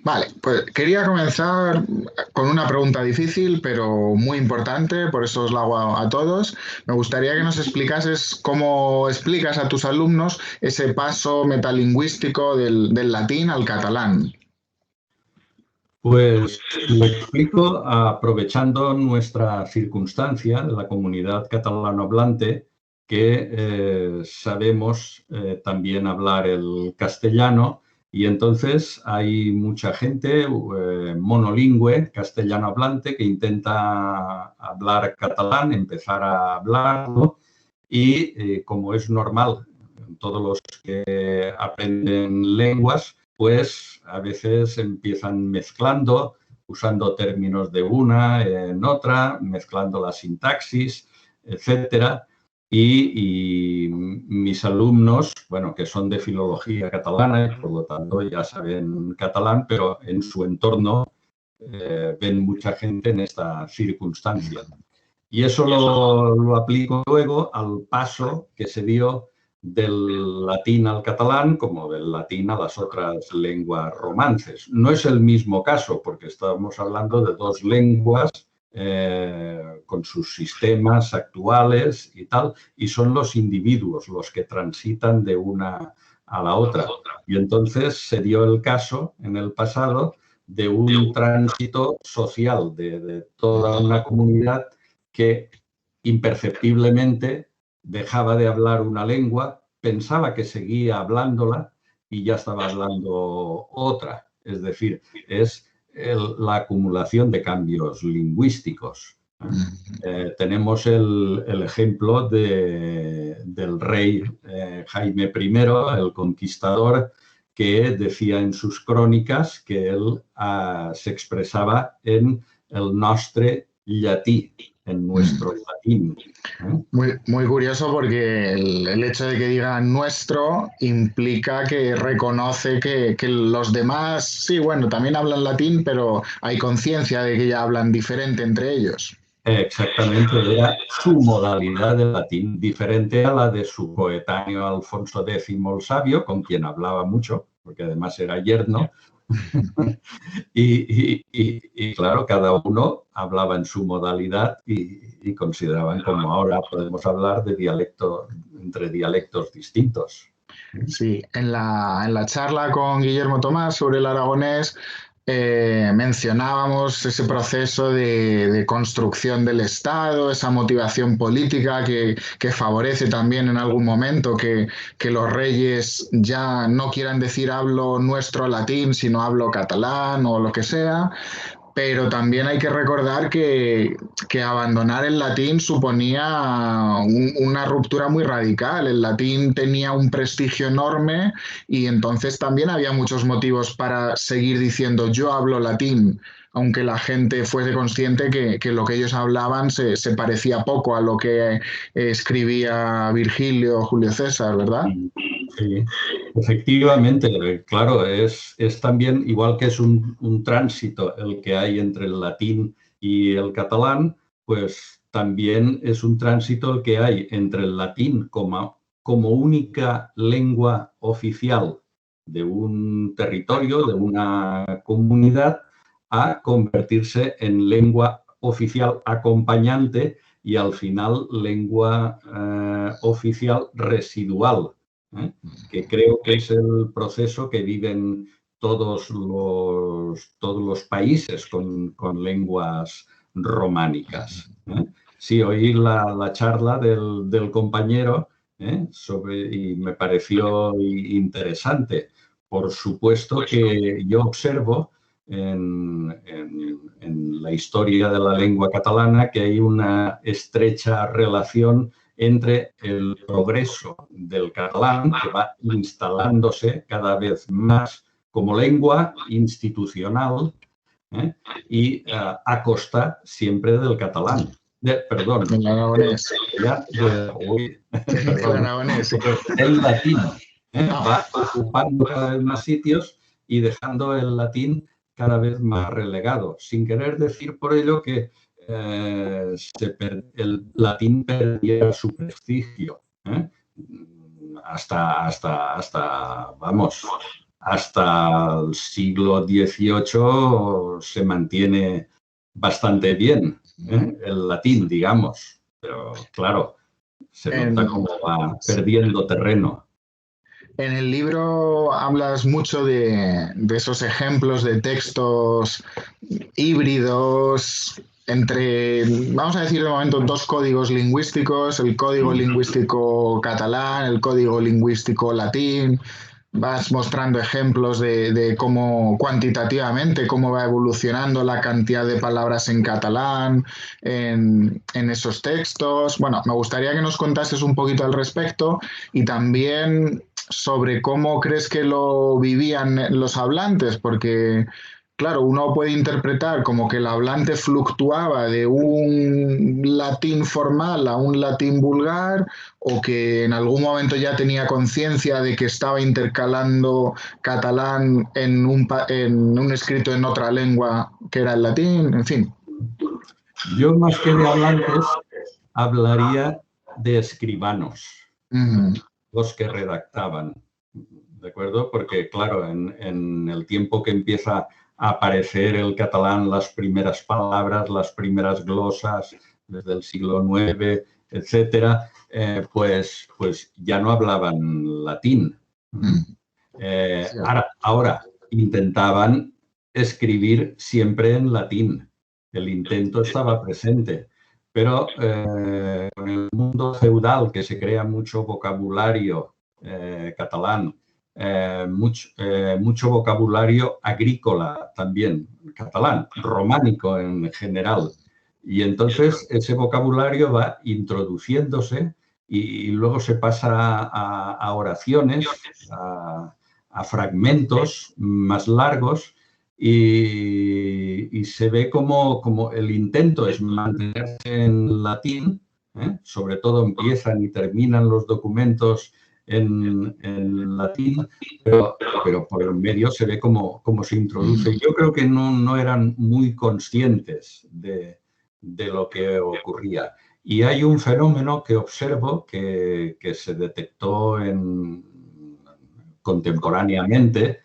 Vale, pues quería comenzar con una pregunta difícil, pero muy importante, por eso os la hago a todos. Me gustaría que nos explicases cómo explicas a tus alumnos ese paso metalingüístico del latín al catalán. Pues lo explico aprovechando nuestra circunstancia de la comunidad catalanohablante, que sabemos también hablar el castellano, y entonces hay mucha gente monolingüe castellanohablante que intenta hablar catalán, empezar a hablarlo, y como es normal, todos los que aprenden lenguas, pues a veces empiezan mezclando, usando términos de una en otra, mezclando la sintaxis, etcétera. Y mis alumnos, bueno, que son de filología catalana y por lo tanto ya saben catalán, pero en su entorno ven mucha gente en esta circunstancia. Y eso lo aplico luego al paso que se dio del latín al catalán como del latín a las otras lenguas romances. No es el mismo caso porque estamos hablando de dos lenguas con sus sistemas actuales y tal, y son los individuos los que transitan de una a la otra. Y entonces se dio el caso en el pasado de un tránsito social de toda una comunidad que imperceptiblemente dejaba de hablar una lengua, pensaba que seguía hablándola y ya estaba hablando otra. Es decir, es la acumulación de cambios lingüísticos. Tenemos el ejemplo del rey Jaime I, el conquistador, que decía en sus crónicas que él se expresaba en el nostre llatí, en nuestro latín. Muy curioso porque el hecho de que digan nuestro implica que reconoce que los demás, sí, bueno, también hablan latín, pero hay conciencia de que ya hablan diferente entre ellos. Exactamente, era su modalidad de latín, diferente a la de su coetáneo Alfonso X el Sabio, con quien hablaba mucho, porque además era yerno. Y claro, cada uno hablaba en su modalidad y consideraban como ahora podemos hablar de entre dialectos distintos. Sí, en la charla con Guillermo Tomás sobre el aragonés mencionábamos ese proceso de construcción del Estado, esa motivación política que favorece también en algún momento que los reyes ya no quieran decir hablo nuestro latín, sino hablo catalán o lo que sea. Pero también hay que recordar que abandonar el latín suponía una ruptura muy radical. El latín tenía un prestigio enorme y entonces también había muchos motivos para seguir diciendo yo hablo latín, aunque la gente fuese consciente que lo que ellos hablaban se parecía poco a lo que escribía Virgilio o Julio César, ¿verdad? Sí, efectivamente, claro, es también, igual que es un tránsito el que hay entre el latín y el catalán, pues también es un tránsito el que hay entre el latín como única lengua oficial de un territorio, de una comunidad, a convertirse en lengua oficial acompañante y al final lengua oficial residual, que creo que es el proceso que viven todos los países con lenguas románicas. Sí, oí la charla del compañero y me pareció interesante. Por supuesto que yo observo en la historia de la lengua catalana que hay una estrecha relación entre el progreso del catalán, que va instalándose cada vez más como lengua institucional, y a costa siempre del catalán. Perdón, El aragonés. El perdón, aragonés. el latín va ocupando cada vez más sitios y dejando el latín cada vez más relegado, sin querer decir por ello que el latín perdiera su prestigio, vamos, hasta el siglo XVIII se mantiene bastante bien, el latín, digamos. Pero claro, se nota cómo va perdiendo terreno. En el libro hablas mucho de esos ejemplos de textos híbridos entre, vamos a decir de momento, dos códigos lingüísticos, el código lingüístico catalán, el código lingüístico latín. Vas mostrando ejemplos de cómo cuantitativamente, cómo va evolucionando la cantidad de palabras en catalán en esos textos. Bueno, me gustaría que nos contases un poquito al respecto y también sobre cómo crees que lo vivían los hablantes, porque claro, uno puede interpretar como que el hablante fluctuaba de un latín formal a un latín vulgar, o que en algún momento ya tenía conciencia de que estaba intercalando catalán en un escrito en otra lengua que era el latín, en fin. Yo más que de hablantes hablaría de escribanos, los que redactaban, ¿de acuerdo? Porque claro, en el tiempo que empieza a aparecer el catalán, las primeras palabras, las primeras glosas, desde el siglo IX, etcétera, pues ya no hablaban latín. Ahora intentaban escribir siempre en latín. El intento estaba presente, pero con el mundo feudal, que se crea mucho vocabulario catalán, mucho vocabulario agrícola también, catalán, románico en general. Y entonces ese vocabulario va introduciéndose y luego se pasa a oraciones, a fragmentos más largos, y se ve como el intento es mantenerse en latín, sobre todo empiezan y terminan los documentos en latín, pero por el medio se ve como se introduce. Yo creo que no eran muy conscientes de lo que ocurría. Y hay un fenómeno que observo que se detectó contemporáneamente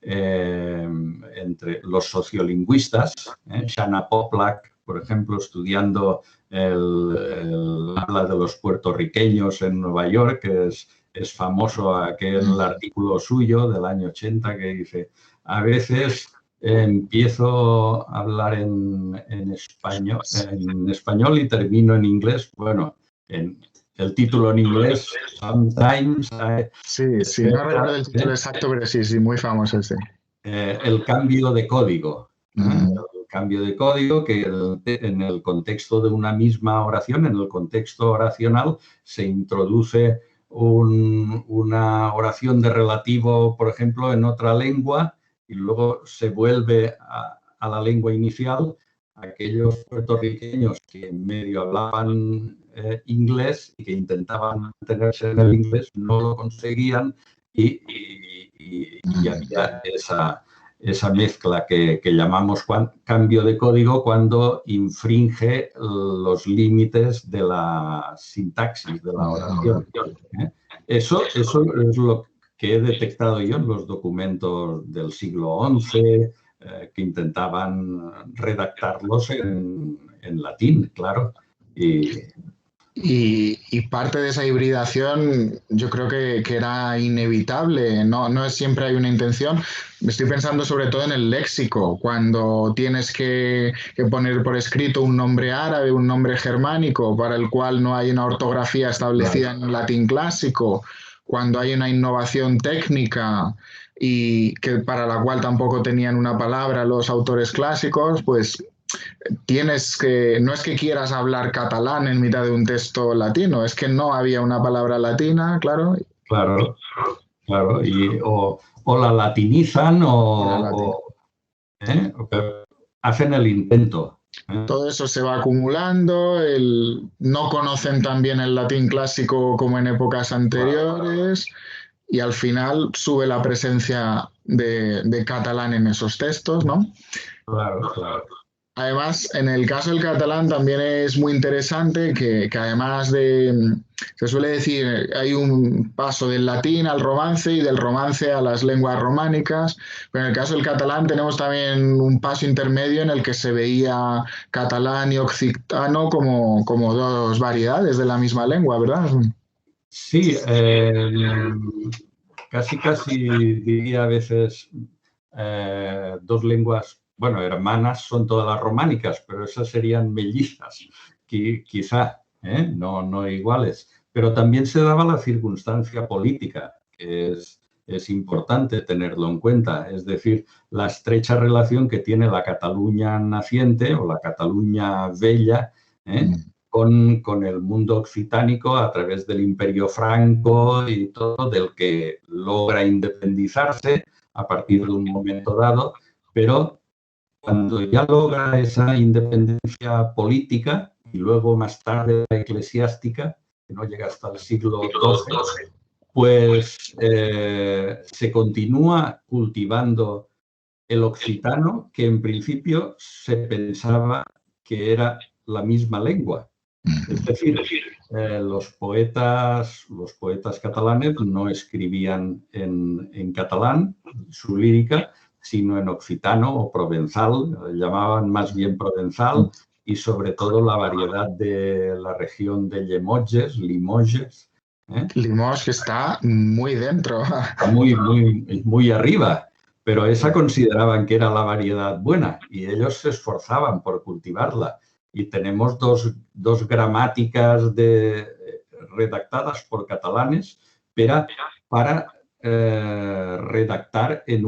entre los sociolingüistas, Shanna Poplack, por ejemplo, estudiando el habla de los puertorriqueños en Nueva York, que es famoso aquel artículo suyo del año 80 que dice: a veces empiezo a hablar en español y termino en inglés. Bueno, el título en inglés, Sometimes. Sí, no recuerdo el título exacto, pero sí, muy famoso ese. El cambio de código. El cambio de código que en el contexto de una misma oración, en el contexto oracional, se introduce una oración de relativo, por ejemplo, en otra lengua, y luego se vuelve a la lengua inicial. Aquellos puertorriqueños que medio hablaban inglés y que intentaban mantenerse en el inglés no lo conseguían, y había esa mezcla que llamamos cambio de código cuando infringe los límites de la sintaxis de la oración. Eso es lo que he detectado yo en los documentos del siglo XI, que intentaban redactarlos en latín, claro. Y parte de esa hibridación yo creo que era inevitable, no es siempre hay una intención. Estoy pensando sobre todo en el léxico, cuando tienes que poner por escrito un nombre árabe, un nombre germánico, para el cual no hay una ortografía establecida en latín clásico, cuando hay una innovación técnica y que para la cual tampoco tenían una palabra los autores clásicos, pues no es que quieras hablar catalán en mitad de un texto latino, es que no había una palabra latina, claro. Claro, y o la latinizan o hacen el intento. Todo eso se va acumulando, no conocen tan bien el latín clásico como en épocas anteriores, y al final sube la presencia de catalán en esos textos, ¿no? Claro. Además, en el caso del catalán también es muy interesante que además se suele decir, hay un paso del latín al romance y del romance a las lenguas románicas, pero en el caso del catalán tenemos también un paso intermedio en el que se veía catalán y occitano como dos variedades de la misma lengua, ¿verdad? Sí, casi diría a veces dos lenguas, bueno, hermanas son todas las románicas, pero esas serían mellizas, quizá, no iguales. Pero también se daba la circunstancia política, que es importante tenerlo en cuenta, es decir, la estrecha relación que tiene la Cataluña naciente o la Cataluña bella, con el mundo occitánico a través del Imperio Franco y todo, del que logra independizarse a partir de un momento dado, pero cuando ya logra esa independencia política y luego más tarde la eclesiástica, que no llega hasta el siglo XII, pues se continúa cultivando el occitano, que en principio se pensaba que era la misma lengua. Es decir, los poetas catalanes no escribían en catalán su lírica, sino en occitano o provenzal, llamaban más bien provenzal, y sobre todo la variedad de la región de Limoges, Limoges, que está muy dentro. muy arriba, pero esa consideraban que era la variedad buena y ellos se esforzaban por cultivarla. Y tenemos dos gramáticas redactadas por catalanes para redactar en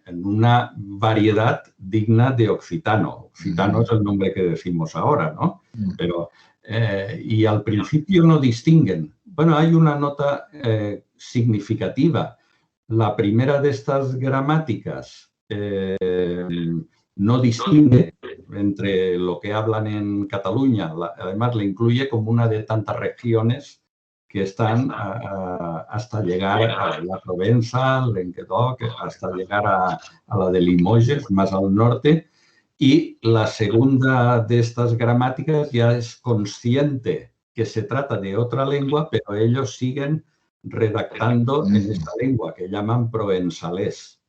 en una variedad digna de occitano. Occitano es el nombre que decimos ahora, ¿no? Pero, y al principio no distinguen. Bueno, hay una nota significativa. La primera de estas gramáticas no distingue entre lo que hablan en Cataluña, además le incluye como una de tantas regiones que están hasta llegar a la Provenza, el Languedoc, hasta llegar a la de Limoges, más al norte. Y la segunda de estas gramáticas ya es consciente que se trata de otra lengua, pero ellos siguen redactando en esta lengua que llaman provençalès,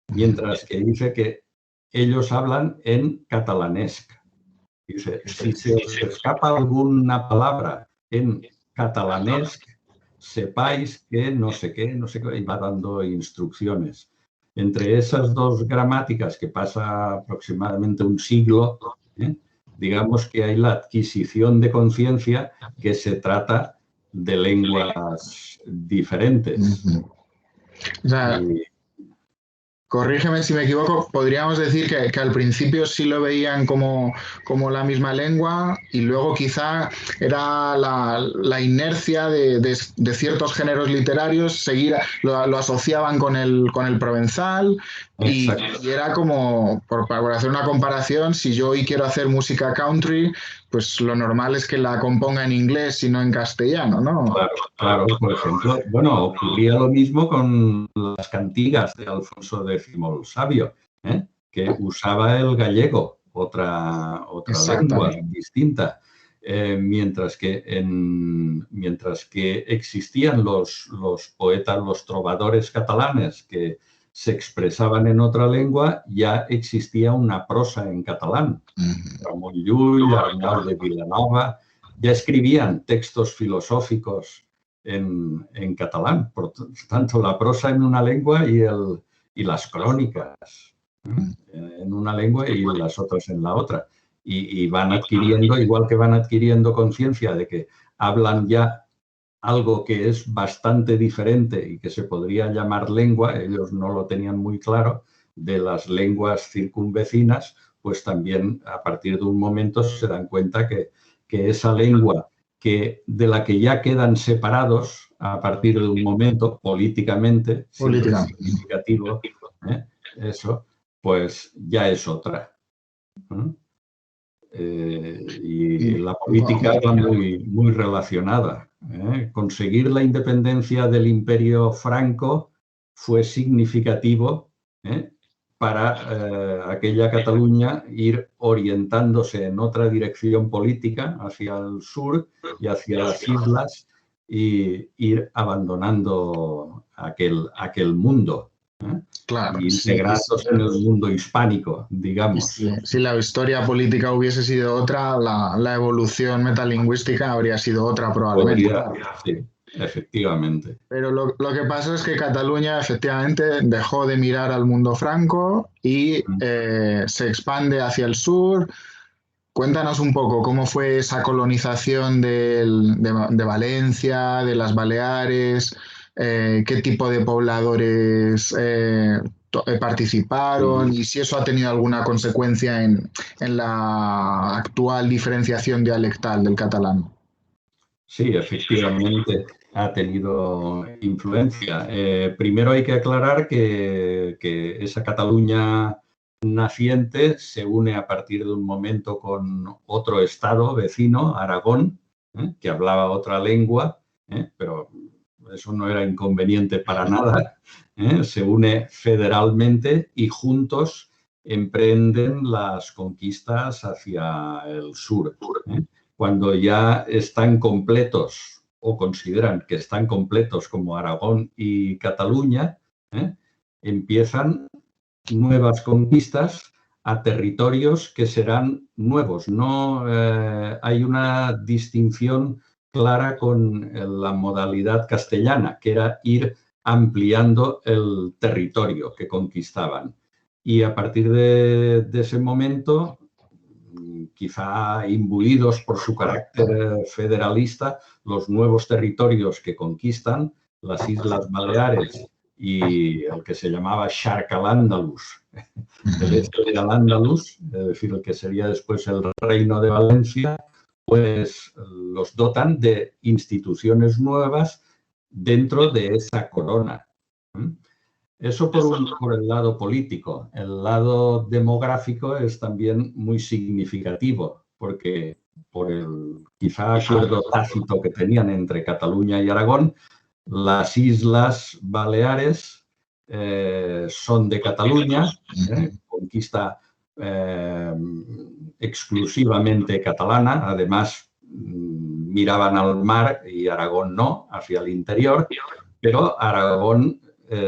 mientras que dice que ellos hablan en catalanesc. Dice, si se os escapa alguna palabra en catalanesc, sepáis que no sé qué, y va dando instrucciones. Entre esas dos gramáticas, que pasa aproximadamente un siglo, digamos que hay la adquisición de conciencia que se trata de lenguas diferentes. O sea, corrígeme si me equivoco, podríamos decir que al principio sí lo veían como la misma lengua y luego quizá era la inercia de ciertos géneros literarios, lo asociaban con el provenzal y era como, por hacer una comparación, si yo hoy quiero hacer música country, pues lo normal es que la componga en inglés y no en castellano, ¿no? Claro, por ejemplo, bueno, ocurría lo mismo con las cantigas de Alfonso X el Sabio, que usaba el gallego, otra lengua distinta, mientras que existían los poetas, los trovadores catalanes que se expresaban en otra lengua, ya existía una prosa en catalán. Ramon Llull, Arnau de Vilanova, ya escribían textos filosóficos en catalán, por tanto la prosa en una lengua y las crónicas en una lengua y las otras en la otra. Y van adquiriendo, igual que van adquiriendo conciencia de que hablan ya algo que es bastante diferente y que se podría llamar lengua, ellos no lo tenían muy claro, de las lenguas circunvecinas, pues también a partir de un momento se dan cuenta que esa lengua de la que ya quedan separados a partir de un momento políticamente, siempre es significativo, eso, pues ya es otra. Y la política va muy relacionada. Conseguir la independencia del Imperio Franco fue significativo para aquella Cataluña ir orientándose en otra dirección política hacia el sur y hacia las islas y ir abandonando aquel mundo, Claro, y sí, integrándose en el mundo hispánico, digamos. si la historia política hubiese sido otra, la evolución metalingüística habría sido otra probablemente. Podría, sí, efectivamente. Pero lo que pasa es que Cataluña efectivamente dejó de mirar al mundo franco y se expande hacia el sur. Cuéntanos un poco cómo fue esa colonización de Valencia, de las Baleares, qué tipo de pobladores participaron y si eso ha tenido alguna consecuencia en la actual diferenciación dialectal del catalán. Sí, efectivamente ha tenido influencia. Primero hay que aclarar que esa Cataluña naciente se une a partir de un momento con otro estado vecino, Aragón, que hablaba otra lengua, pero eso no era inconveniente para nada. Se une federalmente y juntos emprenden las conquistas hacia el sur. Cuando ya están completos o consideran que están completos como Aragón y Cataluña, empiezan nuevas conquistas a territorios que serán nuevos. No hay una distinción clara con la modalidad castellana, que era ir ampliando el territorio que conquistaban. Y a partir de ese momento, quizá imbuidos por su carácter federalista, los nuevos territorios que conquistan, las Islas Baleares y el que se llamaba Sharq al-Ándalus, el este de Al-Ándalus, es decir, el que sería después el Reino de Valencia, pues los dotan de instituciones nuevas dentro de esa corona. Eso por el lado político. El lado demográfico es también muy significativo, porque por el quizá acuerdo tácito que tenían entre Cataluña y Aragón, las Islas Baleares son de Cataluña, conquista exclusivamente catalana, además miraban al mar y Aragón no, hacia el interior, pero Aragón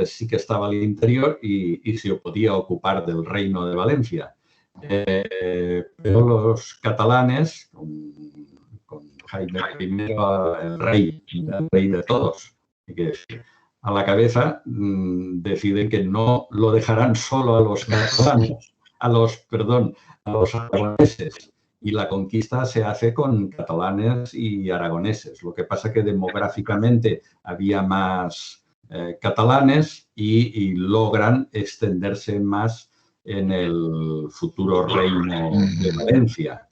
sí que estaba al interior y se podía ocupar del Reino de Valencia. Pero los catalanes, con Jaime I, el rey de todos, que a la cabeza, deciden que no lo dejarán solo a los catalanes, a los aragoneses. Y la conquista se hace con catalanes y aragoneses. Lo que pasa que demográficamente había más catalanes y logran extenderse más en el futuro Reino de Valencia.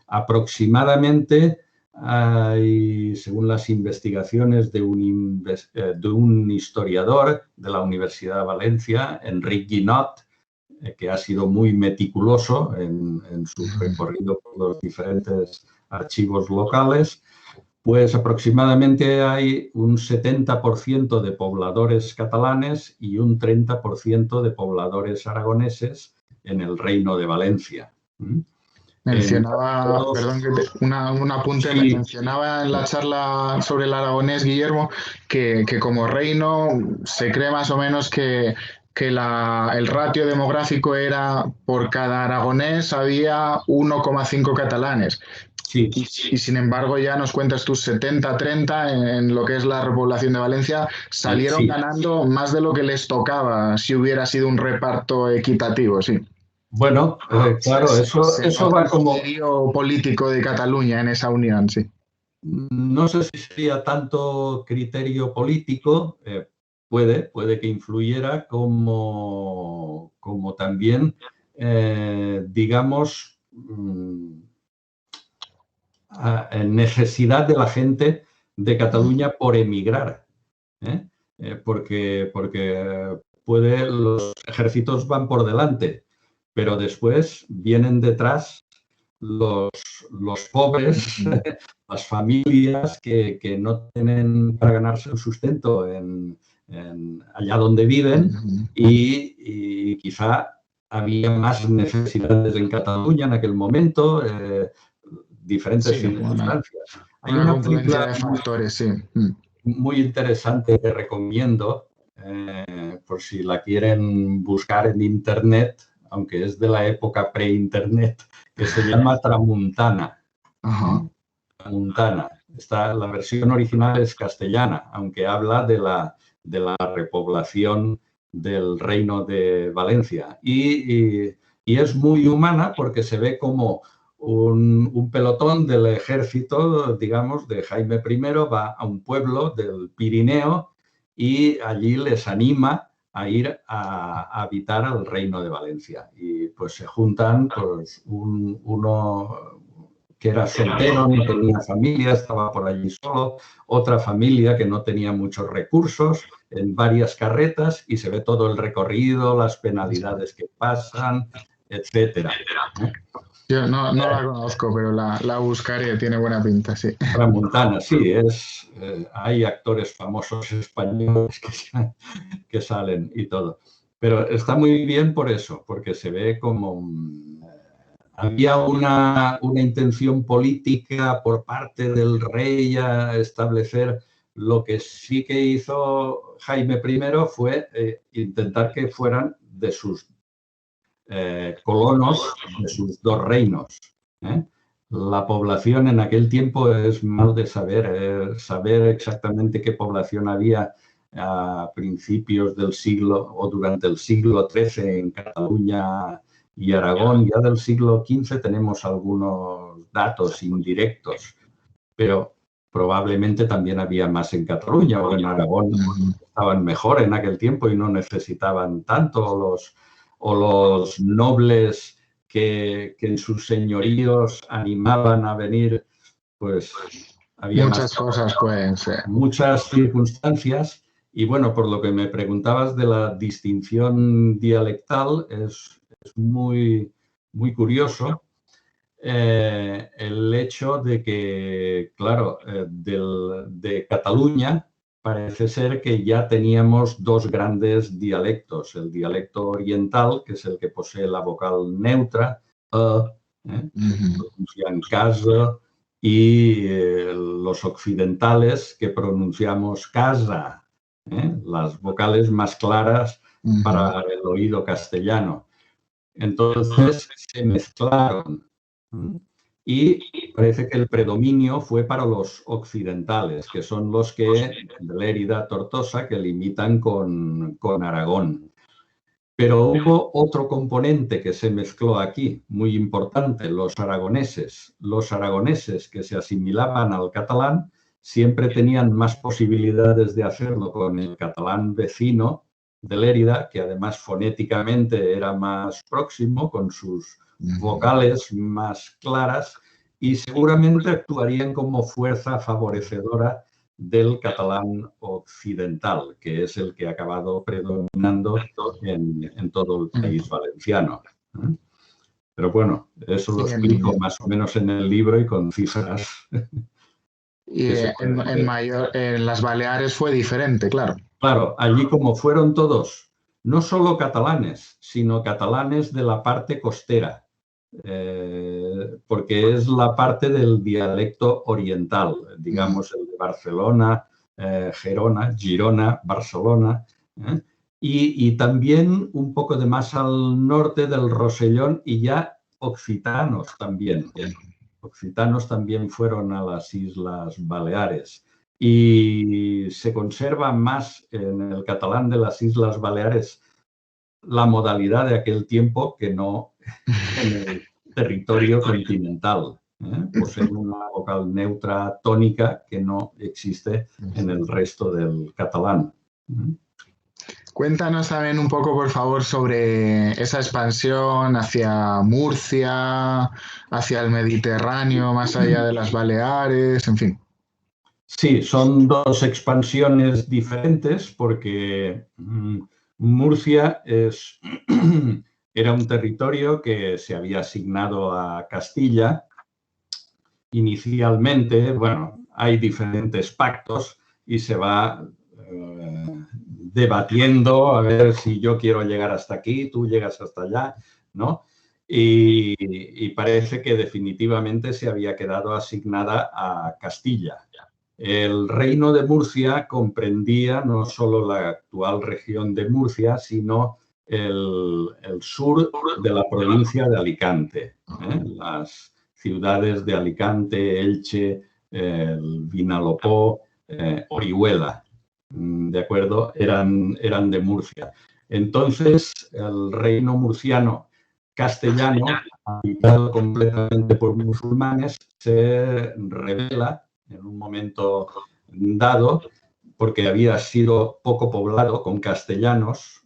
Aproximadamente hay, según las investigaciones de un historiador de la Universidad de Valencia, Enric Guinot, que ha sido muy meticuloso en su recorrido por los diferentes archivos locales, pues aproximadamente hay un 70% de pobladores catalanes y un 30% de pobladores aragoneses en el Reino de Valencia. Mencionaba, perdón, un apunte, sí. Mencionaba en la charla sobre el aragonés, Guillermo, que como reino se cree más o menos que el ratio demográfico era por cada aragonés había 1,5 catalanes. Sí. Y sin embargo ya nos cuentas tus 70-30 en lo que es la repoblación de Valencia, salieron ganando más de lo que les tocaba si hubiera sido un reparto equitativo, sí. Bueno, claro, eso va como poderío político de Cataluña en esa unión, sí. No sé si sería tanto criterio político, puede que influyera como también, digamos, necesidad de la gente de Cataluña por emigrar, porque los ejércitos van por delante, pero después vienen detrás los pobres, las familias que no tienen para ganarse el sustento en allá donde viven y quizá había más necesidades en Cataluña en aquel momento, diferentes circunstancias. Hay una una confluencia película de factores, sí. muy interesante que recomiendo, por si la quieren buscar en Internet, aunque es de la época pre-Internet, que se llama Tramuntana. Ajá. Tramuntana. La versión original es castellana, aunque habla de la repoblación del Reino de Valencia. Y es muy humana porque se ve como un pelotón del ejército, digamos, de Jaime I va a un pueblo del Pirineo y allí les anima a ir a habitar al Reino de Valencia. Y pues se juntan pues, uno que era soltero, no tenía familia, estaba por allí solo, otra familia que no tenía muchos recursos, en varias carretas y se ve todo el recorrido, las penalidades que pasan, etcétera. Yo no la conozco, pero la buscaré, tiene buena pinta, sí. Tramuntana, sí, hay actores famosos españoles que salen y todo. Pero está muy bien por eso, porque se ve como había una intención política por parte del rey a establecer. Lo que sí que hizo Jaime I fue intentar que fueran de sus colonos, de sus dos reinos. La población en aquel tiempo es mal de saber exactamente qué población había a principios del siglo o durante el siglo XIII en Cataluña y Aragón. Ya del siglo XV tenemos algunos datos indirectos, pero probablemente también había más en Cataluña o en Aragón. Estaban mejor en aquel tiempo y no necesitaban tanto, o los nobles que en sus señoríos animaban a venir, pues había muchas cosas pueden ser. Muchas circunstancias. Y bueno, por lo que me preguntabas de la distinción dialectal, es muy, muy curioso el hecho de que, claro, de Cataluña parece ser que ya teníamos dos grandes dialectos. El dialecto oriental, que es el que posee la vocal neutra, pronuncian casa, y los occidentales que pronunciamos casa, las vocales más claras para el oído castellano. Entonces se mezclaron y parece que el predominio fue para los occidentales, que son los que de Lérida, Tortosa, que limitan con Aragón. Pero hubo otro componente que se mezcló aquí, muy importante, los aragoneses. Los aragoneses que se asimilaban al catalán siempre tenían más posibilidades de hacerlo con el catalán vecino de Lérida, que además fonéticamente era más próximo, con sus vocales más claras, y seguramente actuarían como fuerza favorecedora del catalán occidental, que es el que ha acabado predominando en todo el país valenciano. Pero bueno, eso lo explico más o menos en el libro y con cifras. Y en las Baleares fue diferente, claro. Claro, allí como fueron todos, no solo catalanes, sino catalanes de la parte costera, porque es la parte del dialecto oriental, digamos el de Barcelona, Gerona, Girona, Barcelona, y también un poco de más al norte del Rosellón y ya occitanos también. Occitanos también fueron a las Islas Baleares. Y se conserva más en el catalán de las Islas Baleares la modalidad de aquel tiempo que no en el territorio continental. Posee una vocal neutra tónica que no existe en el resto del catalán. Cuéntanos también un poco, por favor, sobre esa expansión hacia Murcia, hacia el Mediterráneo, más allá de las Baleares, en fin. Sí, son dos expansiones diferentes porque Murcia era un territorio que se había asignado a Castilla. Inicialmente, bueno, hay diferentes pactos y se va debatiendo a ver si yo quiero llegar hasta aquí, tú llegas hasta allá, ¿no? Y parece que definitivamente se había quedado asignada a Castilla. El reino de Murcia comprendía no solo la actual región de Murcia, sino el sur de la provincia de Alicante. Las ciudades de Alicante, Elche, Vinalopó, Orihuela, ¿de acuerdo? Eran de Murcia. Entonces, el reino murciano castellano, habitado completamente por musulmanes, se rebela en un momento dado porque había sido poco poblado con castellanos.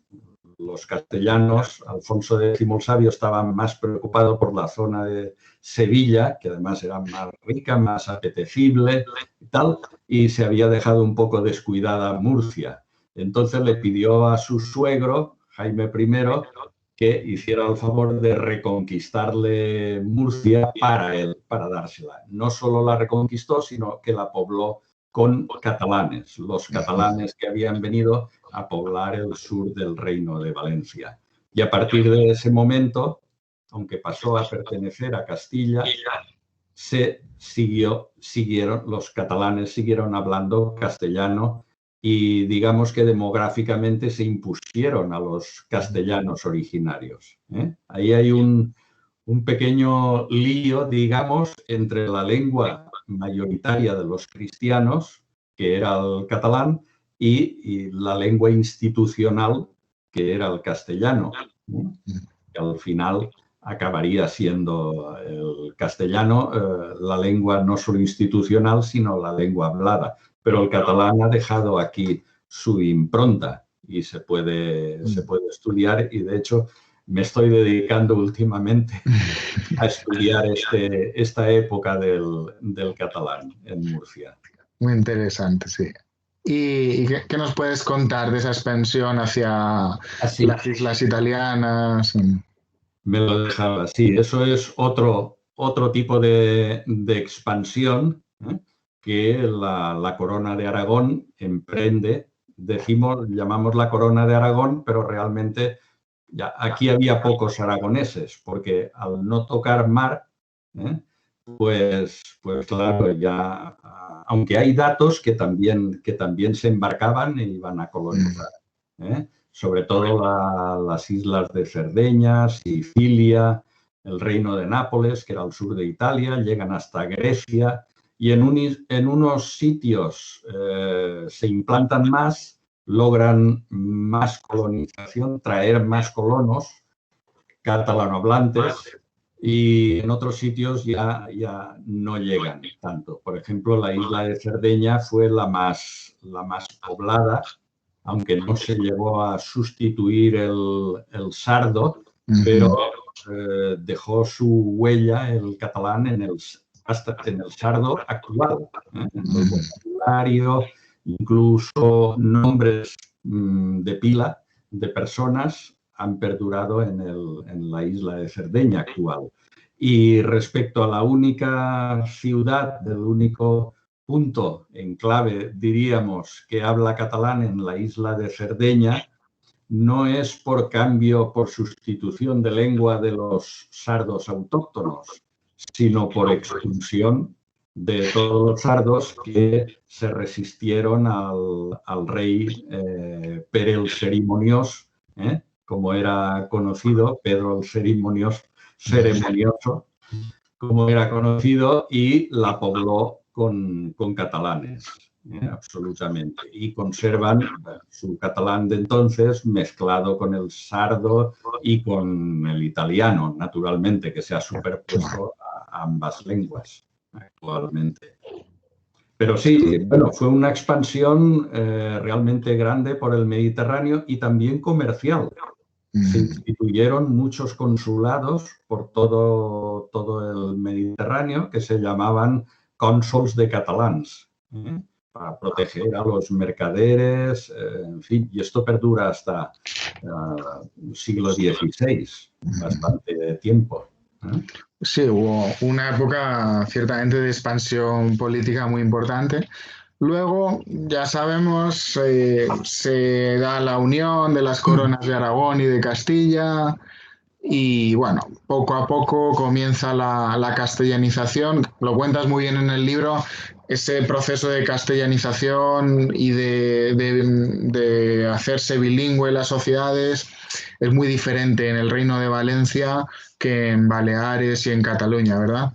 Los castellanos, Alfonso X el Sabio, estaban más preocupados por la zona de Sevilla, que además era más rica, más apetecible y tal, y se había dejado un poco descuidada Murcia. Entonces le pidió a su suegro, Jaime I, que hiciera el favor de reconquistarle Murcia para él, para dársela. No solo la reconquistó, sino que la pobló con catalanes, los catalanes que habían venido a poblar el sur del Reino de Valencia. Y a partir de ese momento, aunque pasó a pertenecer a Castilla, los catalanes siguieron hablando castellano y digamos que demográficamente se impusieron a los castellanos originarios. Ahí hay un pequeño lío, digamos, entre la lengua mayoritaria de los cristianos, que era el catalán, y la lengua institucional, que era el castellano, que al final acabaría siendo el castellano la lengua no solo institucional, sino la lengua hablada. Pero el catalán ha dejado aquí su impronta y se puede estudiar, y de hecho me estoy dedicando últimamente a estudiar esta época del catalán en Murcia. Muy interesante, sí. ¿Y qué nos puedes contar de esa expansión hacia las islas italianas? Me lo dejaba así. Eso es otro tipo de expansión que la Corona de Aragón emprende. Llamamos la Corona de Aragón, pero realmente ya aquí había pocos aragoneses, porque al no tocar mar, pues claro, ya, aunque hay datos que también se embarcaban e iban a colonizar. Sobre todo las islas de Cerdeña, Sicilia, el reino de Nápoles, que era al sur de Italia, llegan hasta Grecia, y en unos sitios se implantan más, logran más colonización, traer más colonos catalanohablantes, y en otros sitios ya no llegan tanto. Por ejemplo, la isla de Cerdeña fue la más poblada, aunque no se llegó a sustituir el sardo, pero dejó su huella el catalán hasta en el sardo actual, en el vocabulario, incluso nombres de pila de personas han perdurado en la isla de Cerdeña actual. Y respecto a la única ciudad, del único punto en clave, diríamos, que habla catalán en la isla de Cerdeña, no es por cambio, por sustitución de lengua de los sardos autóctonos, sino por expulsión de todos los sardos que se resistieron al rey Pere el Cerimoniós, como era conocido, Pedro el Ceremonioso, como era conocido, y la pobló con catalanes, absolutamente. Y conservan su catalán de entonces mezclado con el sardo y con el italiano, naturalmente, que se ha superpuesto a ambas lenguas actualmente. Pero sí, bueno, fue una expansión realmente grande por el Mediterráneo y también comercial. Se instituyeron muchos consulados por todo el Mediterráneo que se llamaban cónsols de catalans, para proteger a los mercaderes, en fin, y esto perdura hasta el siglo XVI, bastante tiempo. Sí, hubo una época ciertamente de expansión política muy importante. Luego, ya sabemos, se da la unión de las coronas de Aragón y de Castilla y bueno, poco a poco comienza la castellanización. Lo cuentas muy bien en el libro, ese proceso de castellanización y de hacerse bilingüe las sociedades es muy diferente en el Reino de Valencia que en Baleares y en Cataluña, ¿verdad?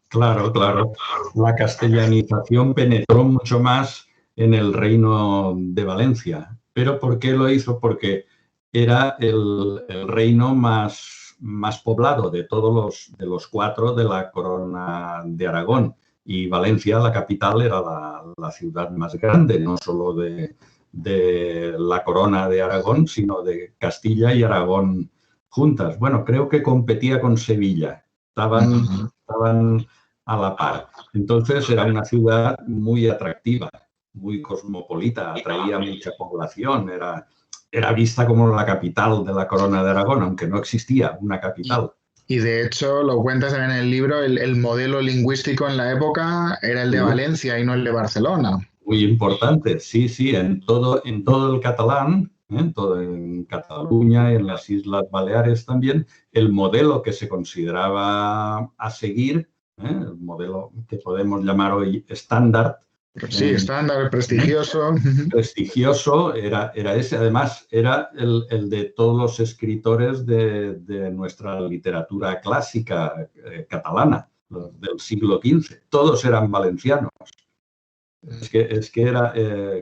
Claro, claro. La castellanización penetró mucho más en el Reino de Valencia. ¿Pero por qué lo hizo? Porque era el reino más poblado de los cuatro de la corona de Aragón. Y Valencia, la capital, era la ciudad más grande, no solo de la corona de Aragón, sino de Castilla y Aragón juntas. Bueno, creo que competía con Sevilla. Estaban a la par. Entonces era una ciudad muy atractiva, muy cosmopolita, atraía mucha población, era vista como la capital de la Corona de Aragón, aunque no existía una Y, capital. y de hecho, lo cuentas en el libro, el modelo lingüístico en la época era el de Sí, Valencia y no el de Barcelona. muy importante, sí, sí, en todo el catalán, en Cataluña, en las Islas Baleares también, el modelo que se consideraba a seguir, el modelo que podemos llamar hoy estándar, Sí, eh, estándar, ¿eh? prestigioso. prestigioso era ese. Además, era el de todos los escritores de nuestra literatura clásica catalana del siglo XV. Todos eran valencianos. Es que era,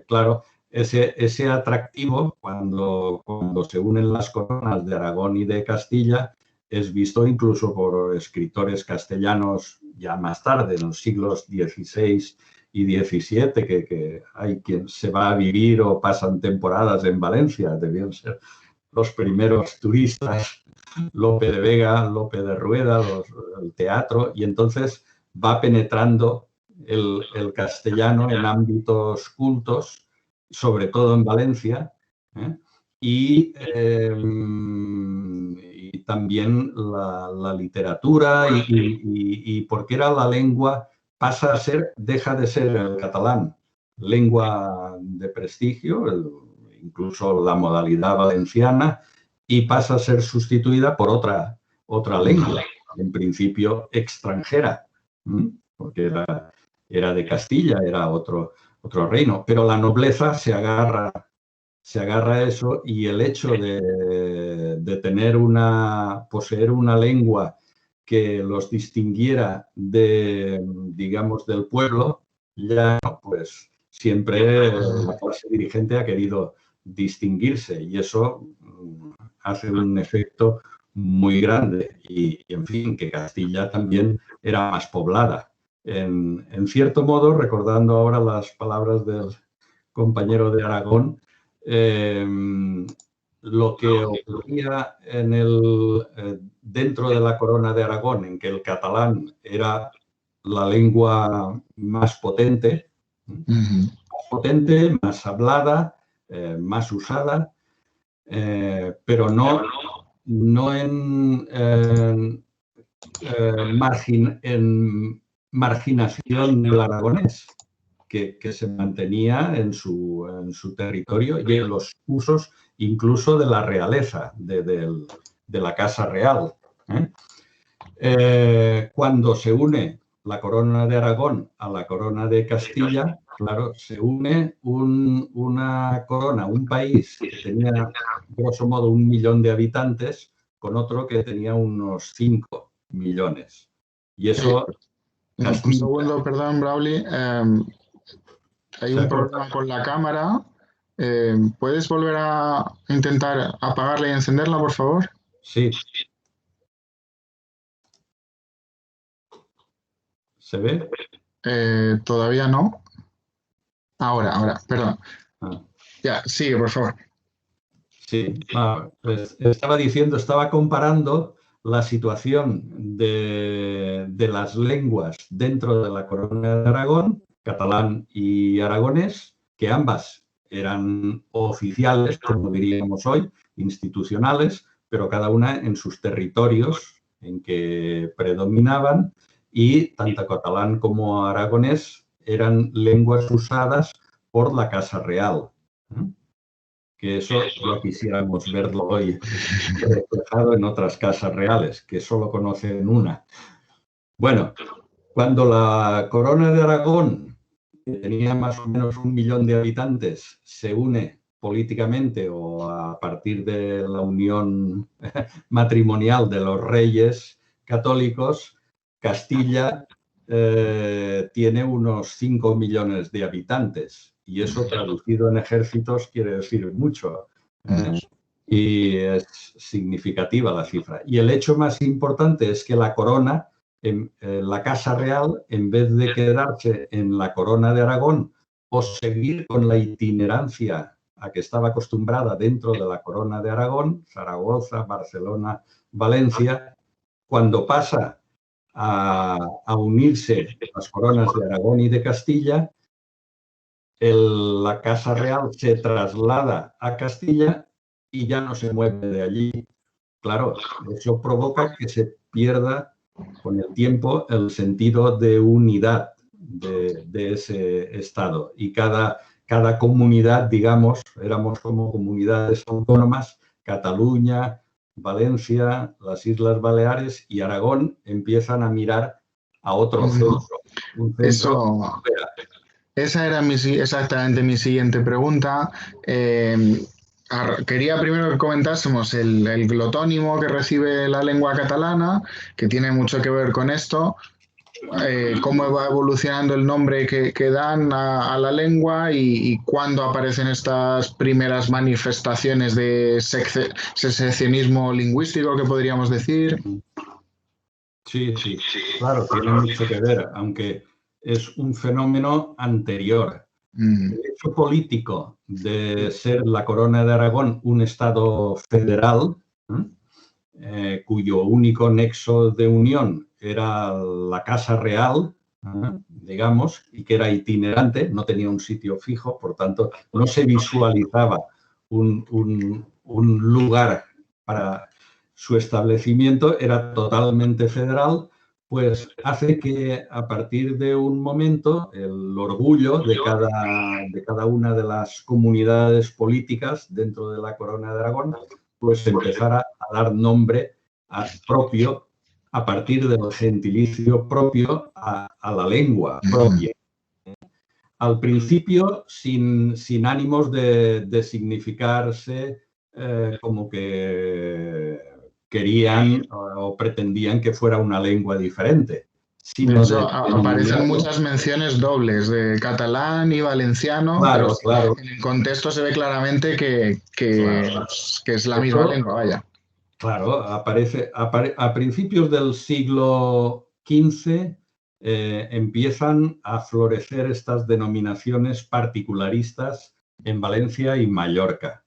claro, ese atractivo cuando se unen las coronas de Aragón y de Castilla es visto incluso por escritores castellanos ya más tarde, en los siglos XVI y XVII, que hay quien se va a vivir o pasan temporadas en Valencia, debían ser los primeros turistas, Lope de Vega, Lope de Rueda, el teatro, y entonces va penetrando castellano en ámbitos cultos, sobre todo en Valencia, ¿eh? Y también la literatura y porque era la lengua, deja de ser el catalán lengua de prestigio, incluso la modalidad valenciana, y pasa a ser sustituida por otra lengua, en principio extranjera, porque era de Castilla, era otro reino, pero la nobleza se agarra a eso y el hecho de poseer una lengua que los distinguiera digamos, del pueblo, ya pues siempre la clase dirigente ha querido distinguirse y eso hace un efecto muy grande y en fin, que Castilla también era más poblada. En cierto modo, recordando ahora las palabras del compañero de Aragón, eh, lo que ocurría dentro de la corona de Aragón, en que el catalán era la lengua más hablada, más usada, pero no en marginación del aragonés, que se mantenía en su territorio y en los usos incluso de la realeza, de la Casa Real. Cuando se une la corona de Aragón a la corona de Castilla, claro, se une una corona, un país que tenía, grosso modo, 1 millón de habitantes, con otro que tenía unos 5 millones. Y Eh, eso un Castilla segundo, perdón, Brawley. Hay se un ha cortado. problema con la cámara. ¿Puedes volver a intentar apagarla y encenderla, por favor? Sí, ¿se ve? Todavía no. Ahora, perdón. Ah. Ya, sigue, por favor. Sí, pues estaba comparando la situación de las lenguas dentro de la Corona de Aragón, catalán y aragonés, que ambas eran oficiales, como diríamos hoy, institucionales, pero cada una en sus territorios en que predominaban, y tanto catalán como aragonés eran lenguas usadas por la Casa Real. Que eso ya quisiéramos verlo hoy reflejado en otras casas reales, que solo conocen una. Bueno, cuando la Corona de Aragón, que tenía más o menos 1 millón de habitantes, se une políticamente o a partir de la unión matrimonial de los reyes católicos, Castilla tiene unos 5 millones de habitantes y eso traducido en ejércitos quiere decir mucho. Y es significativa la cifra. Y el hecho más importante es que la corona, la Casa Real, en vez de quedarse en la Corona de Aragón o seguir con la itinerancia a que estaba acostumbrada dentro de la Corona de Aragón, Zaragoza, Barcelona, Valencia, cuando pasa a unirse las coronas de Aragón y de Castilla, la Casa Real se traslada a Castilla y ya no se mueve de allí. Claro, eso provoca que se pierda con el tiempo el sentido de unidad de ese Estado. Y cada comunidad, digamos, éramos como comunidades autónomas, Cataluña, Valencia, las Islas Baleares y Aragón empiezan a mirar a otro centro. Un centro. Esa era exactamente mi siguiente pregunta. Quería primero que comentásemos el glotónimo que recibe la lengua catalana, que tiene mucho que ver con esto, cómo va evolucionando el nombre que dan a la lengua y cuándo aparecen estas primeras manifestaciones de secesionismo lingüístico, que podríamos decir. Sí, claro, tiene mucho que ver, aunque es un fenómeno anterior. El hecho político de ser la Corona de Aragón un Estado federal, cuyo único nexo de unión era la Casa Real, digamos, y que era itinerante, no tenía un sitio fijo, por tanto, no se visualizaba un lugar para su establecimiento, era totalmente federal, pues hace que a partir de un momento el orgullo de cada una de las comunidades políticas dentro de la Corona de Aragón pues empezara a dar nombre propio a partir del gentilicio propio a la lengua propia. Al principio sin ánimos de significarse como que querían o pretendían que fuera una lengua diferente. De hecho, aparecen muchas menciones dobles de catalán y valenciano, claro, pero en el contexto se ve claramente que es la misma lengua, vaya. Claro, aparece a principios del siglo XV empiezan a florecer estas denominaciones particularistas en Valencia y Mallorca.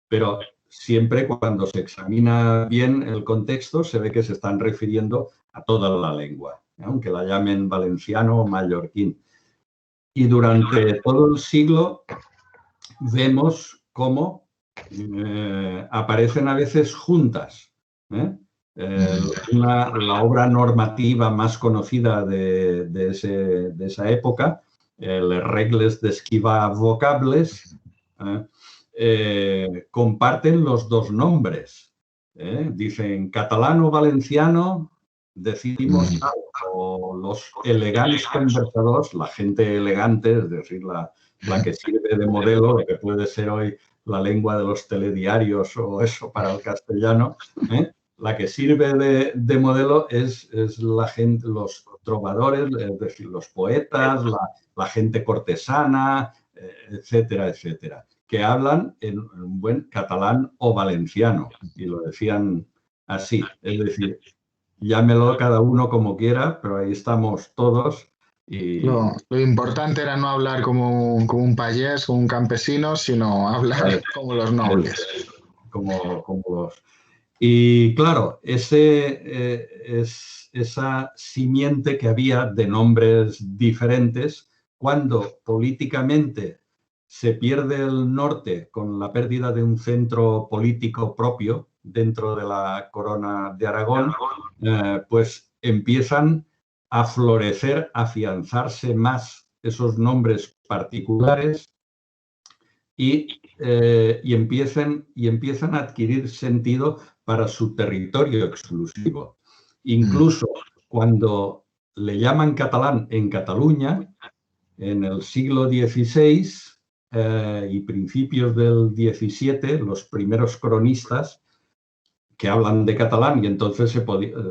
Pero siempre cuando se examina bien el contexto se ve que se están refiriendo a toda la lengua, aunque la llamen valenciano o mallorquín. Y durante todo el siglo vemos cómo aparecen a veces juntas. La obra normativa más conocida de esa época, les regles d'esquivar vocables, comparten los dos nombres. Dicen catalán o valenciano, decimos o los elegantes conversadores, la gente elegante, es decir, la que sirve de modelo, lo que puede ser hoy la lengua de los telediarios o eso para el castellano, la que sirve de modelo es la gente, los trovadores, es decir, los poetas, la gente cortesana, etcétera, etcétera, que hablan en un buen catalán o valenciano, y lo decían así, es decir, llámelo cada uno como quiera, pero ahí estamos todos. Y lo importante era no hablar como un payés, como un campesino, sino hablar como los nobles. Como los... Y claro, esa simiente que había de nombres diferentes, cuando políticamente se pierde el norte con la pérdida de un centro político propio dentro de la Corona de Aragón, pues empiezan a florecer, a afianzarse más esos nombres particulares y empiezan a adquirir sentido para su territorio exclusivo. Incluso cuando le llaman catalán en Cataluña, en el siglo XVI y principios del XVII, los primeros cronistas que hablan de catalán y entonces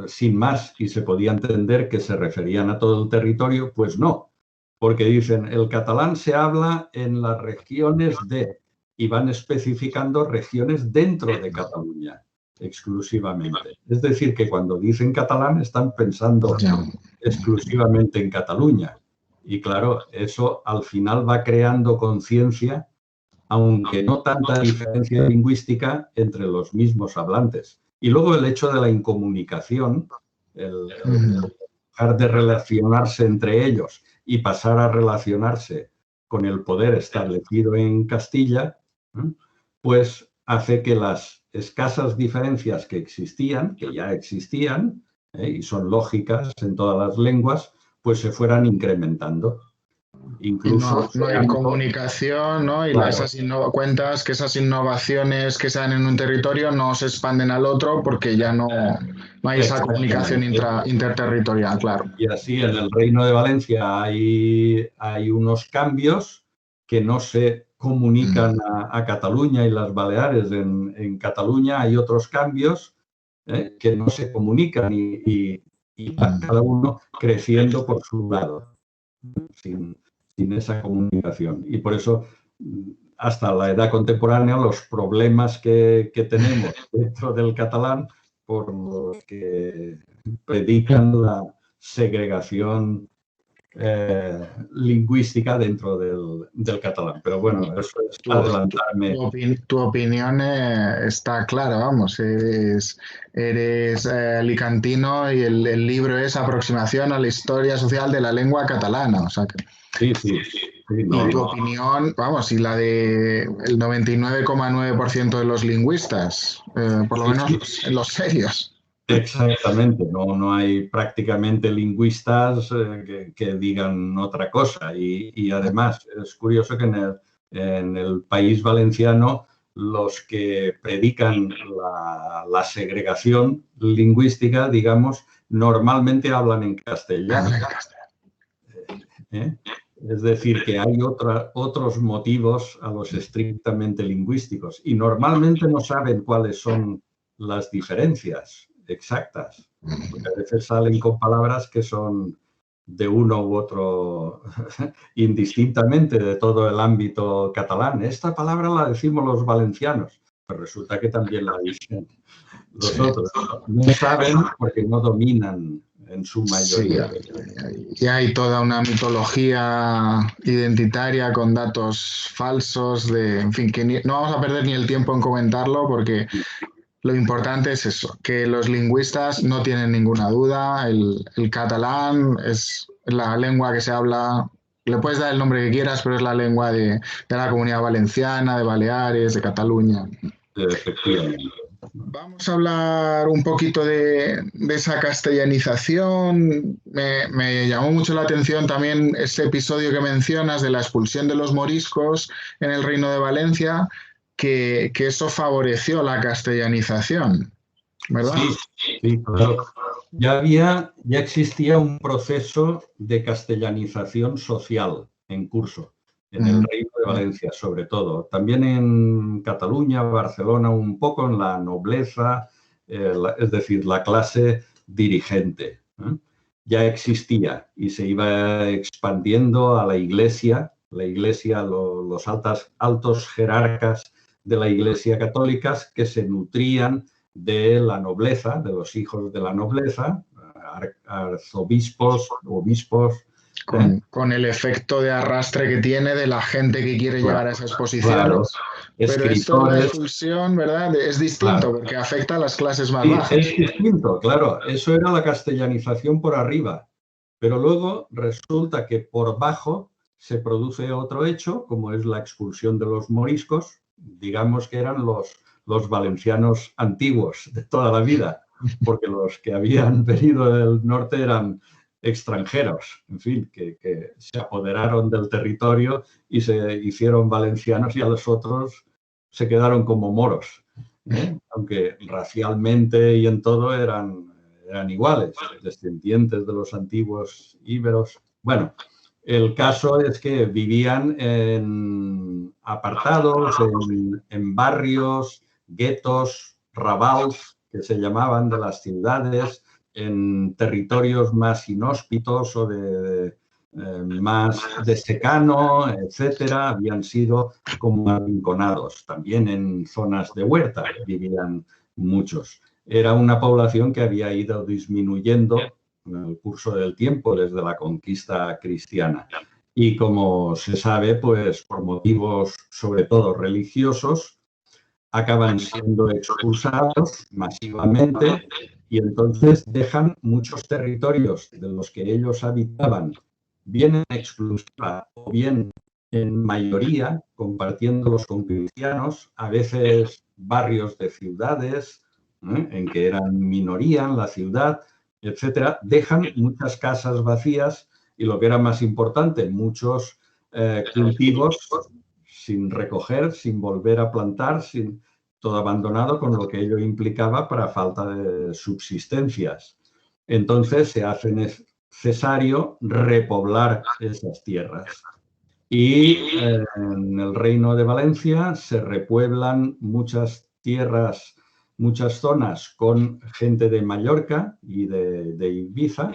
sin más, y se podía entender que se referían a todo el territorio, pues no, porque dicen el catalán se habla en las regiones de, y van especificando regiones dentro de Cataluña exclusivamente. Es decir, que cuando dicen catalán están pensando exclusivamente en Cataluña. Y claro, eso al final va creando conciencia, aunque no tanta diferencia lingüística entre los mismos hablantes. Y luego el hecho de la incomunicación, el dejar de relacionarse entre ellos y pasar a relacionarse con el poder establecido en Castilla, pues hace que las escasas diferencias que existían, que ya existían, y son lógicas en todas las lenguas, pues se fueran incrementando. Incluso no hay comunicación, ¿no? Y claro, cuentas que esas innovaciones que se dan en un territorio no se expanden al otro porque ya no hay esa comunicación interterritorial, claro. Y así en el Reino de Valencia hay unos cambios que no se comunican a Cataluña y las Baleares. En Cataluña hay otros cambios que no se comunican y va cada uno creciendo por su lado, sin esa comunicación. Y por eso, hasta la edad contemporánea, los problemas que tenemos dentro del catalán, por los que predican la segregación lingüística dentro del catalán. Pero bueno, eso es adelantarme. Tu opinión está clara, vamos, eres alicantino y el libro es Aproximación a la historia social de la lengua catalana, o sea que... Sí, y tu opinión, vamos, y la de el 99,9% de los lingüistas, por lo menos en los serios. Exactamente, no hay prácticamente lingüistas que digan otra cosa. Y además es curioso que en el país valenciano los que predican la segregación lingüística, digamos, normalmente hablan en castellano. Es decir, que hay otros motivos a los estrictamente lingüísticos y normalmente no saben cuáles son las diferencias exactas, porque a veces salen con palabras que son de uno u otro indistintamente de todo el ámbito catalán. Esta palabra la decimos los valencianos, pero resulta que también la dicen los otros. No saben porque no dominan en su mayoría. Y hay toda una mitología identitaria con datos falsos, en fin, que no vamos a perder ni el tiempo en comentarlo porque lo importante es eso, que los lingüistas no tienen ninguna duda, el catalán es la lengua que se habla, le puedes dar el nombre que quieras, pero es la lengua de la Comunidad Valenciana, de Baleares, de Cataluña. Efectivamente. Vamos a hablar un poquito de esa castellanización. Me llamó mucho la atención también este episodio que mencionas de la expulsión de los moriscos en el Reino de Valencia, que eso favoreció la castellanización, ¿verdad? Sí, claro. Ya existía un proceso de castellanización social en curso, en el Reino de Valencia sobre todo. También en Cataluña, Barcelona, un poco en la nobleza, es decir, la clase dirigente. Ya existía y se iba expandiendo a la Iglesia, los altos jerarcas de la Iglesia católica que se nutrían de la nobleza, de los hijos de la nobleza, arzobispos, obispos. Con el efecto de arrastre que tiene de la gente que quiere llegar a esas posiciones. Claro. Pero esto de la expulsión, ¿verdad? Es distinto porque afecta a las clases más bajas. Es distinto, claro. Eso era la castellanización por arriba. Pero luego resulta que por bajo se produce otro hecho, como es la expulsión de los moriscos, digamos que eran los valencianos antiguos de toda la vida, porque los que habían venido del norte eran extranjeros, en fin, que se apoderaron del territorio y se hicieron valencianos y a los otros se quedaron como moros, aunque racialmente y en todo eran iguales, descendientes de los antiguos íberos. Bueno, el caso es que vivían en apartados, en barrios, guetos, rabals, que se llamaban, de las ciudades, en territorios más inhóspitos o más de secano, etcétera. Habían sido como arrinconados. También en zonas de huerta vivían muchos. Era una población que había ido disminuyendo en el curso del tiempo desde la conquista cristiana. Y como se sabe, pues por motivos sobre todo religiosos, acaban siendo expulsados masivamente y entonces dejan muchos territorios de los que ellos habitaban, bien en exclusiva o bien en mayoría, compartiéndolos con cristianos, a veces barrios de ciudades, en que eran minoría en la ciudad, etcétera. Dejan muchas casas vacías y, lo que era más importante, muchos cultivos sin recoger, sin volver a plantar, sin todo abandonado, con lo que ello implicaba para falta de subsistencias. Entonces se hace necesario repoblar esas tierras. Y en el Reino de Valencia se repueblan muchas tierras, muchas zonas con gente de Mallorca y de Ibiza,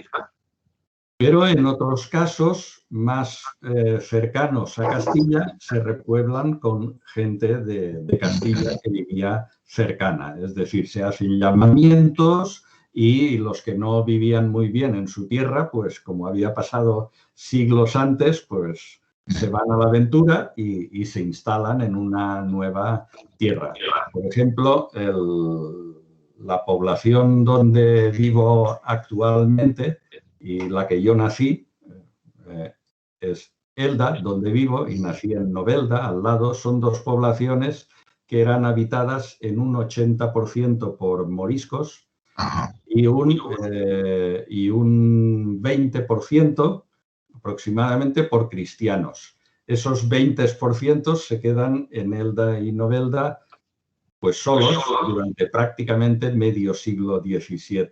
pero en otros casos más cercanos a Castilla se repueblan con gente de Castilla que vivía cercana. Es decir, se hacen llamamientos y los que no vivían muy bien en su tierra, pues como había pasado siglos antes, pues se van a la aventura y se instalan en una nueva tierra. Por ejemplo, la población donde vivo actualmente y la que yo nací es Elda, donde vivo, y nací en Novelda, al lado. Son dos poblaciones que eran habitadas en un 80% por moriscos y un 20% aproximadamente por cristianos. Esos 20% se quedan en Elda y Novelda pues solos durante prácticamente medio siglo XVII.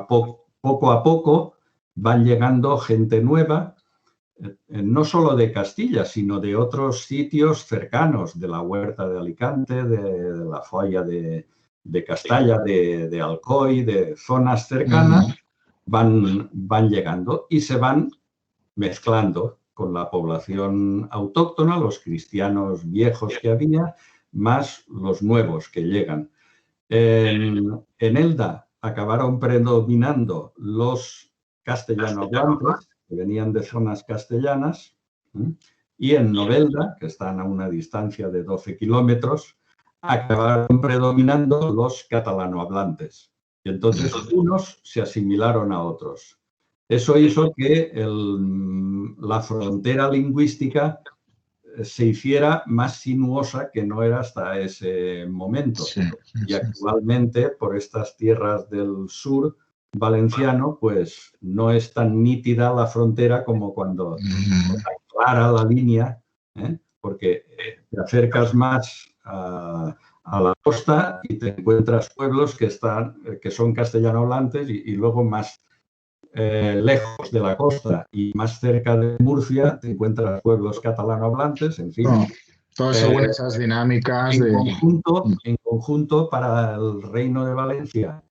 Poco a poco van llegando gente nueva, no solo de Castilla, sino de otros sitios cercanos, de la Huerta de Alicante, de la Folla de Castalla, de Alcoy, de zonas cercanas, van llegando y se van mezclando con la población autóctona, los cristianos viejos que había, más los nuevos que llegan. En Elda acabaron predominando los castellanohablantes, que venían de zonas castellanas, y en Novelda, que están a una distancia de 12 kilómetros, acabaron predominando los catalanohablantes. Y entonces unos se asimilaron a otros. Eso hizo que la frontera lingüística se hiciera más sinuosa, que no era hasta ese momento. Y actualmente, por estas tierras del sur valenciano, pues no es tan nítida la frontera como cuando está clara la línea, porque te acercas más a la costa y te encuentras pueblos que son castellanohablantes y luego más lejos de la costa y más cerca de Murcia te encuentras pueblos catalanohablantes, en fin. Todo según esas dinámicas en conjunto, para el Reino de Valencia,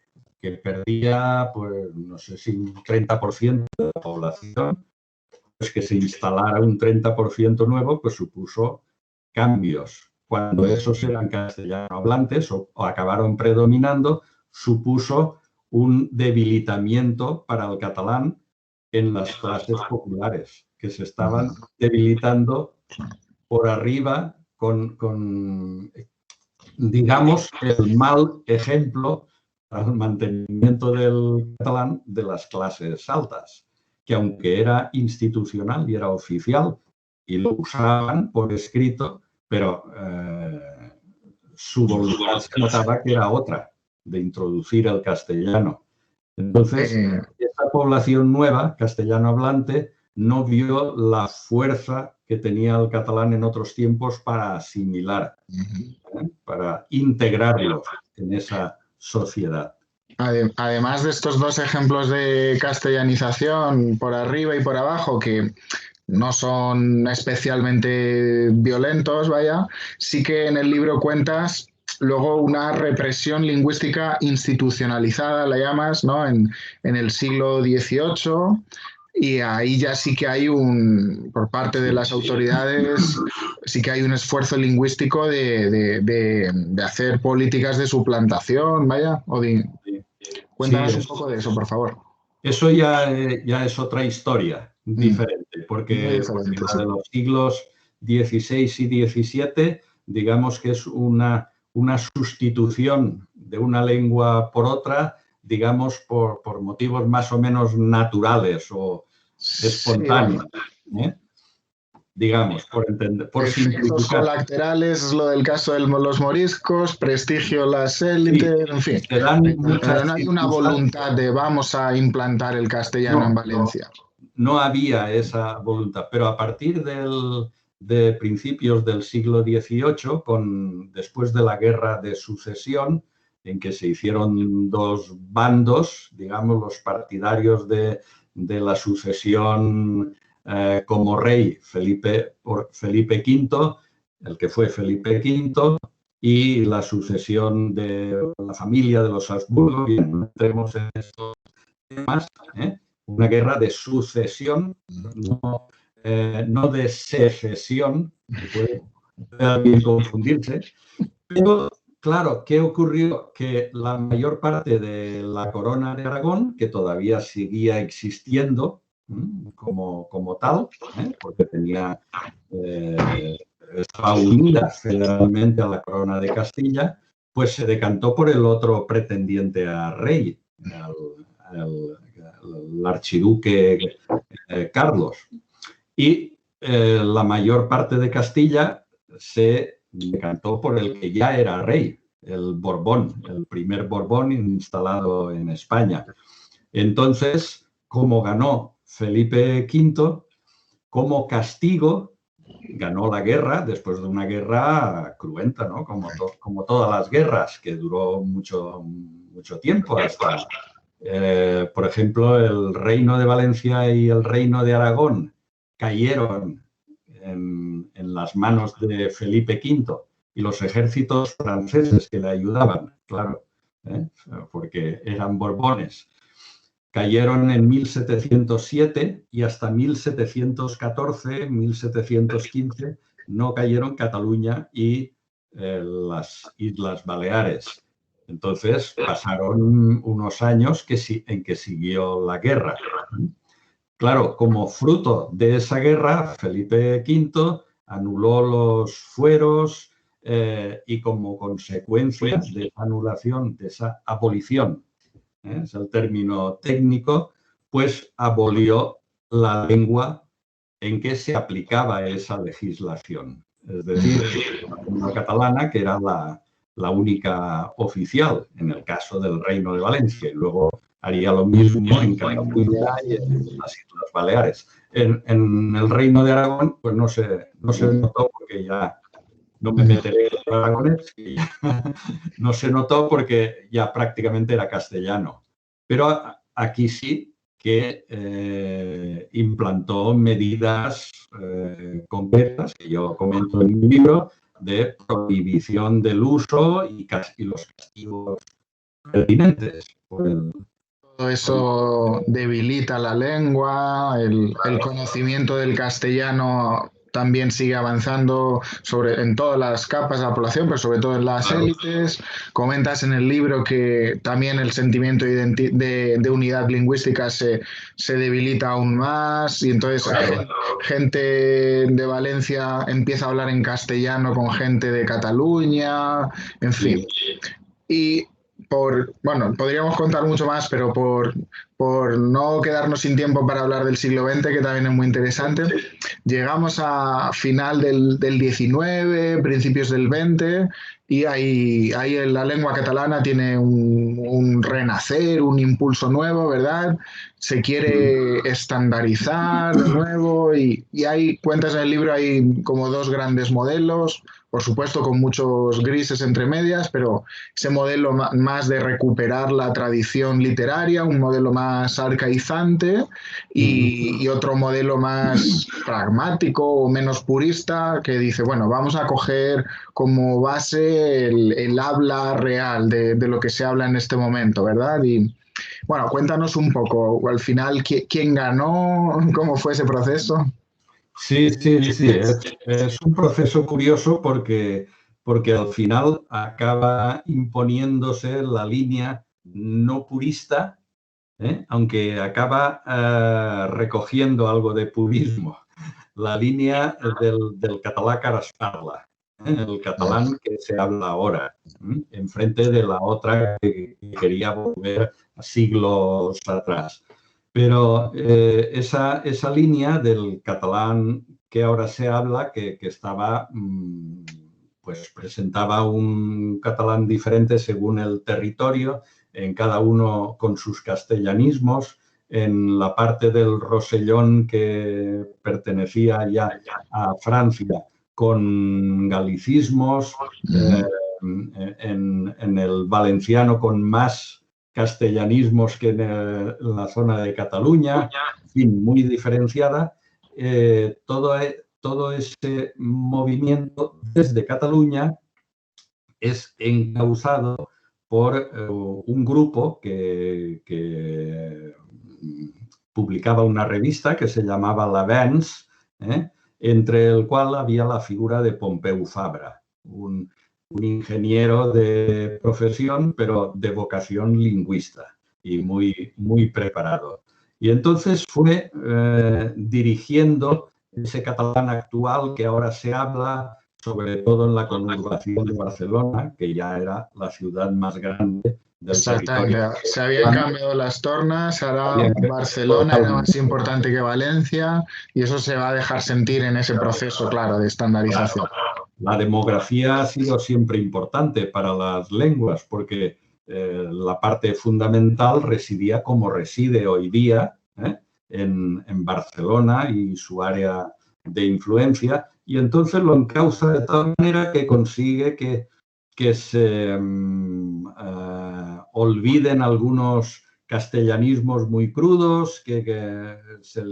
que perdía, pues no sé si un 30% de la población, pues que se instalara un 30% nuevo, pues supuso cambios. Cuando esos eran castellanohablantes o acabaron predominando, supuso un debilitamiento para el catalán en las clases populares, que se estaban debilitando por arriba con digamos, el mal ejemplo al mantenimiento del catalán de las clases altas, que aunque era institucional y era oficial y lo usaban por escrito, pero su voluntad se notaba que era otra, de introducir el castellano. Entonces, esa esta población nueva, castellano hablante, no vio la fuerza que tenía el catalán en otros tiempos para asimilar, para integrarlo en esa sociedad. Además de estos dos ejemplos de castellanización por arriba y por abajo, que no son especialmente violentos, vaya, sí que en el libro cuentas luego una represión lingüística institucionalizada, la llamas, ¿no? En el siglo XVIII, y ahí ya sí que hay por parte de las autoridades, sí que hay un esfuerzo lingüístico de hacer políticas de suplantación, vaya, cuéntanos un poco de eso, por favor. Eso ya es otra historia diferente, porque la de los siglos XVI y XVII, digamos que es una sustitución de una lengua por otra, digamos, por motivos más o menos naturales o espontáneos. Digamos, por efectos colaterales, lo del caso de los moriscos, prestigio las élites, en fin. Pero no hay una voluntad de vamos a implantar el castellano en Valencia. No había esa voluntad, pero a partir de principios del siglo XVIII, después de la Guerra de Sucesión, en que se hicieron dos bandos, digamos, los partidarios de la sucesión como rey Felipe V, el que fue Felipe V, y la sucesión de la familia de los Habsburgo, y entremos en estos temas, una guerra de sucesión, no de secesión, que puede confundirse, pero claro, ¿qué ocurrió? Que la mayor parte de la corona de Aragón, que todavía seguía existiendo como tal, porque estaba unida federalmente a la corona de Castilla, pues se decantó por el otro pretendiente a rey, el archiduque Carlos. Y la mayor parte de Castilla se decantó por el que ya era rey, el Borbón, el primer Borbón instalado en España. Entonces, como ganó Felipe V, como castigo, ganó la guerra, después de una guerra cruenta, ¿no? Como todas las guerras, que duró mucho tiempo hasta... por ejemplo, el Reino de Valencia y el Reino de Aragón cayeron en las manos de Felipe V y los ejércitos franceses que le ayudaban, claro, porque eran borbones, cayeron en 1707 y hasta 1714, 1715 no cayeron Cataluña y las Islas Baleares. Entonces pasaron unos años en que siguió la guerra. Claro, como fruto de esa guerra, Felipe V anuló los fueros y como consecuencia de esa anulación, de esa abolición, es el término técnico, pues abolió la lengua en que se aplicaba esa legislación. Es decir, la lengua catalana, que era la única oficial en el caso del Reino de Valencia, y luego haría lo mismo en Cataluña y en las Islas Baleares. En el Reino de Aragón, pues no se notó, porque ya no me meteré en los aragoneses, no se notó porque ya prácticamente era castellano. Pero aquí sí que implantó medidas concretas, que yo comento en mi libro, de prohibición del uso y los castigos pertinentes. Todo eso debilita la lengua, el conocimiento del castellano también sigue avanzando en todas las capas de la población, pero sobre todo en las élites. Comentas en el libro que también el sentimiento de unidad lingüística se debilita aún más, y entonces gente de Valencia empieza a hablar en castellano con gente de Cataluña, en fin. Y bueno, podríamos contar mucho más, pero por no quedarnos sin tiempo para hablar del siglo XX, que también es muy interesante, llegamos a final del XIX, principios del XX, y ahí la lengua catalana tiene un renacer, un impulso nuevo, ¿verdad? Se quiere estandarizar de nuevo y hay, cuentas en el libro, hay como dos grandes modelos, por supuesto con muchos grises entre medias, pero ese modelo más de recuperar la tradición literaria, un modelo más arcaizante y otro modelo más pragmático o menos purista que dice, bueno, vamos a coger como base el habla real de lo que se habla en este momento, ¿verdad? Y bueno, cuéntanos un poco, al final, ¿quién ganó? ¿Cómo fue ese proceso? Sí, sí, sí. Es un proceso curioso porque al final acaba imponiéndose la línea no purista, aunque acaba recogiendo algo de purismo, la línea del català que ara es parla, el catalán que se habla ahora, enfrente de la otra que quería volver a siglos atrás. Pero esa línea del catalán que ahora se habla, que estaba, pues presentaba un catalán diferente según el territorio, en cada uno con sus castellanismos, en la parte del Rosellón que pertenecía ya a Francia, con galicismos, en el valenciano con más castellanismos que en la zona de Cataluña, en fin, muy diferenciada. Todo ese movimiento desde Cataluña es encauzado por un grupo que publicaba una revista que se llamaba l'Avenç, entre el cual había la figura de Pompeu Fabra, un ingeniero de profesión, pero de vocación lingüista y muy preparado. Y entonces fue dirigiendo ese catalán actual que ahora se habla, sobre todo en la conurbación de Barcelona, que ya era la ciudad más grande del Exactamente, territorio. se habían cambiado las tornas, ahora Barcelona era más Totalmente. importante que Valencia y eso se va a dejar sentir en ese proceso, claro, de estandarización. La demografía ha sido siempre importante para las lenguas porque la parte fundamental residía como reside hoy día en Barcelona y su área de influencia, y entonces lo encauza de tal manera que consigue que se olviden algunos castellanismos muy crudos, que se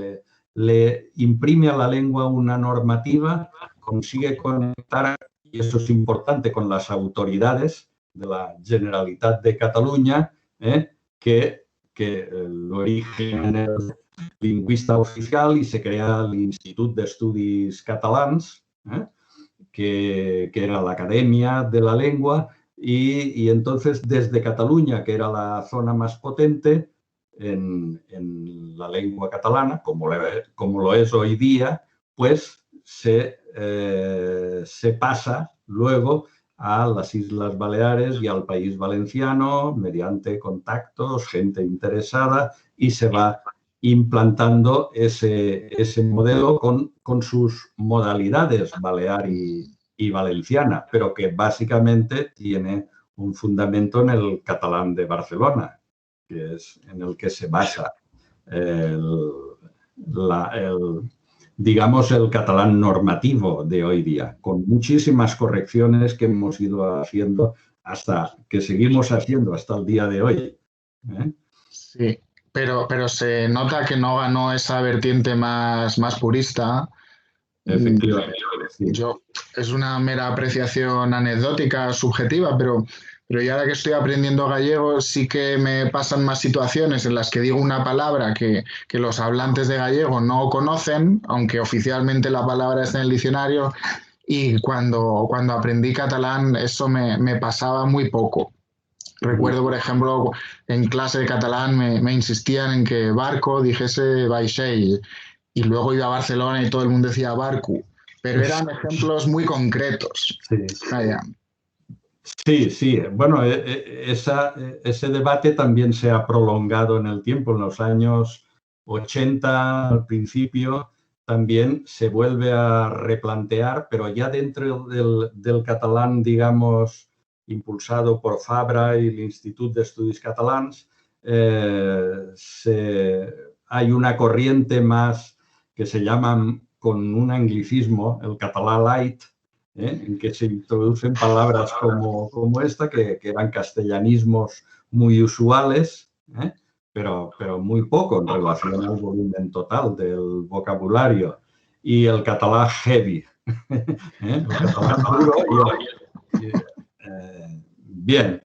le imprime a la lengua una normativa, consigue conectar, y eso es importante, con las autoridades de la Generalitat de Cataluña, que lo erigen en el lingüista oficial y se crea el Institut d'Estudis Catalans, que era la Academia de la Lengua, y entonces desde Cataluña, que era la zona más potente en la lengua catalana, como lo es hoy día, pues se pasa luego a las Islas Baleares y al País Valenciano mediante contactos, gente interesada, y se va implantando ese modelo con sus modalidades balear y valenciana, pero que básicamente tiene un fundamento en el catalán de Barcelona, que es en el que se basa digamos, el catalán normativo de hoy día, con muchísimas correcciones que hemos ido haciendo que seguimos haciendo hasta el día de hoy. Sí, pero se nota que no ganó esa vertiente más purista. Efectivamente, sí. Es una mera apreciación anecdótica, subjetiva, pero ya ahora que estoy aprendiendo gallego, sí que me pasan más situaciones en las que digo una palabra que los hablantes de gallego no conocen, aunque oficialmente la palabra está en el diccionario, y cuando aprendí catalán eso me pasaba muy poco. Recuerdo, por ejemplo, en clase de catalán me insistían en que barco dijese vaixell y luego iba a Barcelona y todo el mundo decía barco, pero eran ejemplos muy concretos. Sí. Vaya. Sí, sí. Bueno, ese debate también se ha prolongado en el tiempo. En los años 80, al principio, también se vuelve a replantear, pero ya dentro del catalán, digamos, impulsado por Fabra y el Institut d'Estudis Catalans, hay una corriente más que se llama, con un anglicismo, el català light, en que se introducen palabras como esta, que eran castellanismos muy usuales, pero muy poco en relación al volumen total del vocabulario. Y el catalán heavy, el catalán duro. Bien,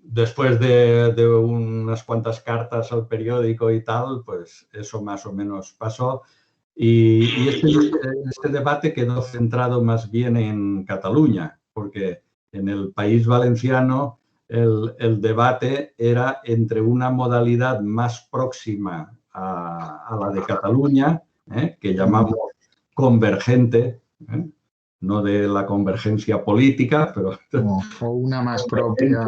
después de unas cuantas cartas al periódico y tal, pues eso más o menos pasó. Y este debate quedó centrado más bien en Cataluña, porque en el País Valenciano el debate era entre una modalidad más próxima a la de Cataluña, que llamamos convergente, no de la convergencia política, pero o una más propia.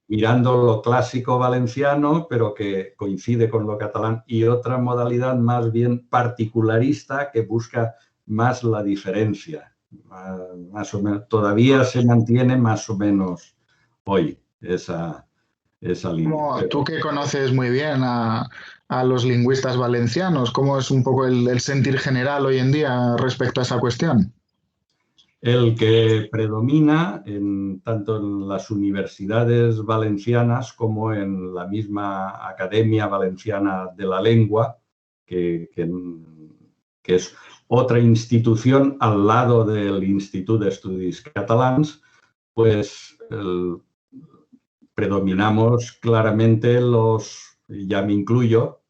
mirando lo clásico valenciano, pero que coincide con lo catalán, y otra modalidad más bien particularista que busca más la diferencia. Más o menos, todavía se mantiene más o menos hoy esa línea. Tú que conoces muy bien a los lingüistas valencianos, ¿cómo es un poco el sentir general hoy en día respecto a esa cuestión? El que predomina tanto en las universidades valencianas como en la misma Academia Valenciana de la Lengua, que es otra institución al lado del Institut d'Estudis Catalans, pues predominamos claramente ya me incluyo,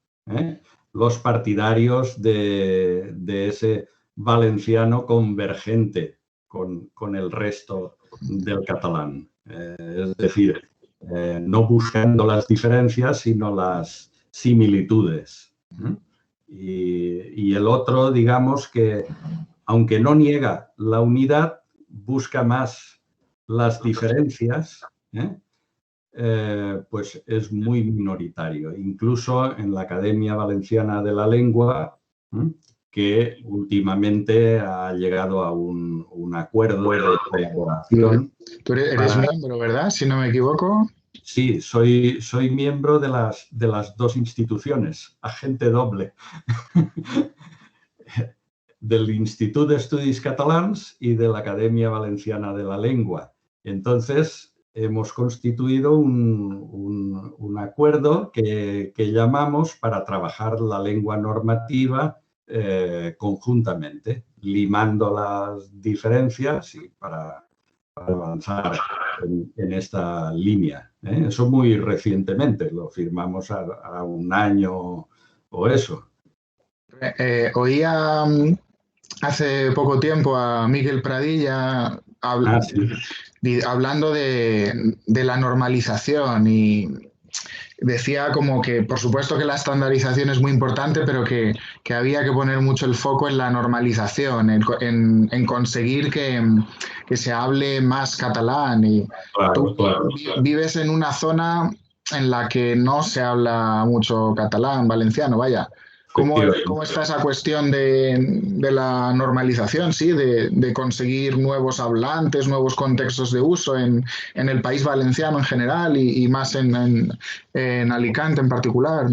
los partidarios de ese valenciano convergente con el resto del catalán. Es decir, no buscando las diferencias, sino las similitudes. Y el otro, digamos que, aunque no niega la unidad, busca más las diferencias, pues es muy minoritario. Incluso en la Academia Valenciana de la Lengua, que últimamente ha llegado a un acuerdo de colaboración. Tú eres miembro, ¿verdad? Si no me equivoco. Sí, soy miembro de las dos instituciones, agente doble, del Institut d'Estudis Catalans y de la Academia Valenciana de la Lengua. Entonces, hemos constituido un acuerdo que llamamos para trabajar la lengua normativa conjuntamente, limando las diferencias y para avanzar en esta línea. Eso muy recientemente, lo firmamos a un año o eso. Oía hace poco tiempo a Miguel Pradilla hablando de la normalización y decía como que, por supuesto que la estandarización es muy importante, pero que había que poner mucho el foco en la normalización, en conseguir que se hable más catalán. Y tú vives en una zona en la que no se habla mucho catalán, valenciano, vaya. ¿Cómo está esa cuestión de la normalización, sí, de conseguir nuevos hablantes, nuevos contextos de uso en el país valenciano en general y más en Alicante en particular?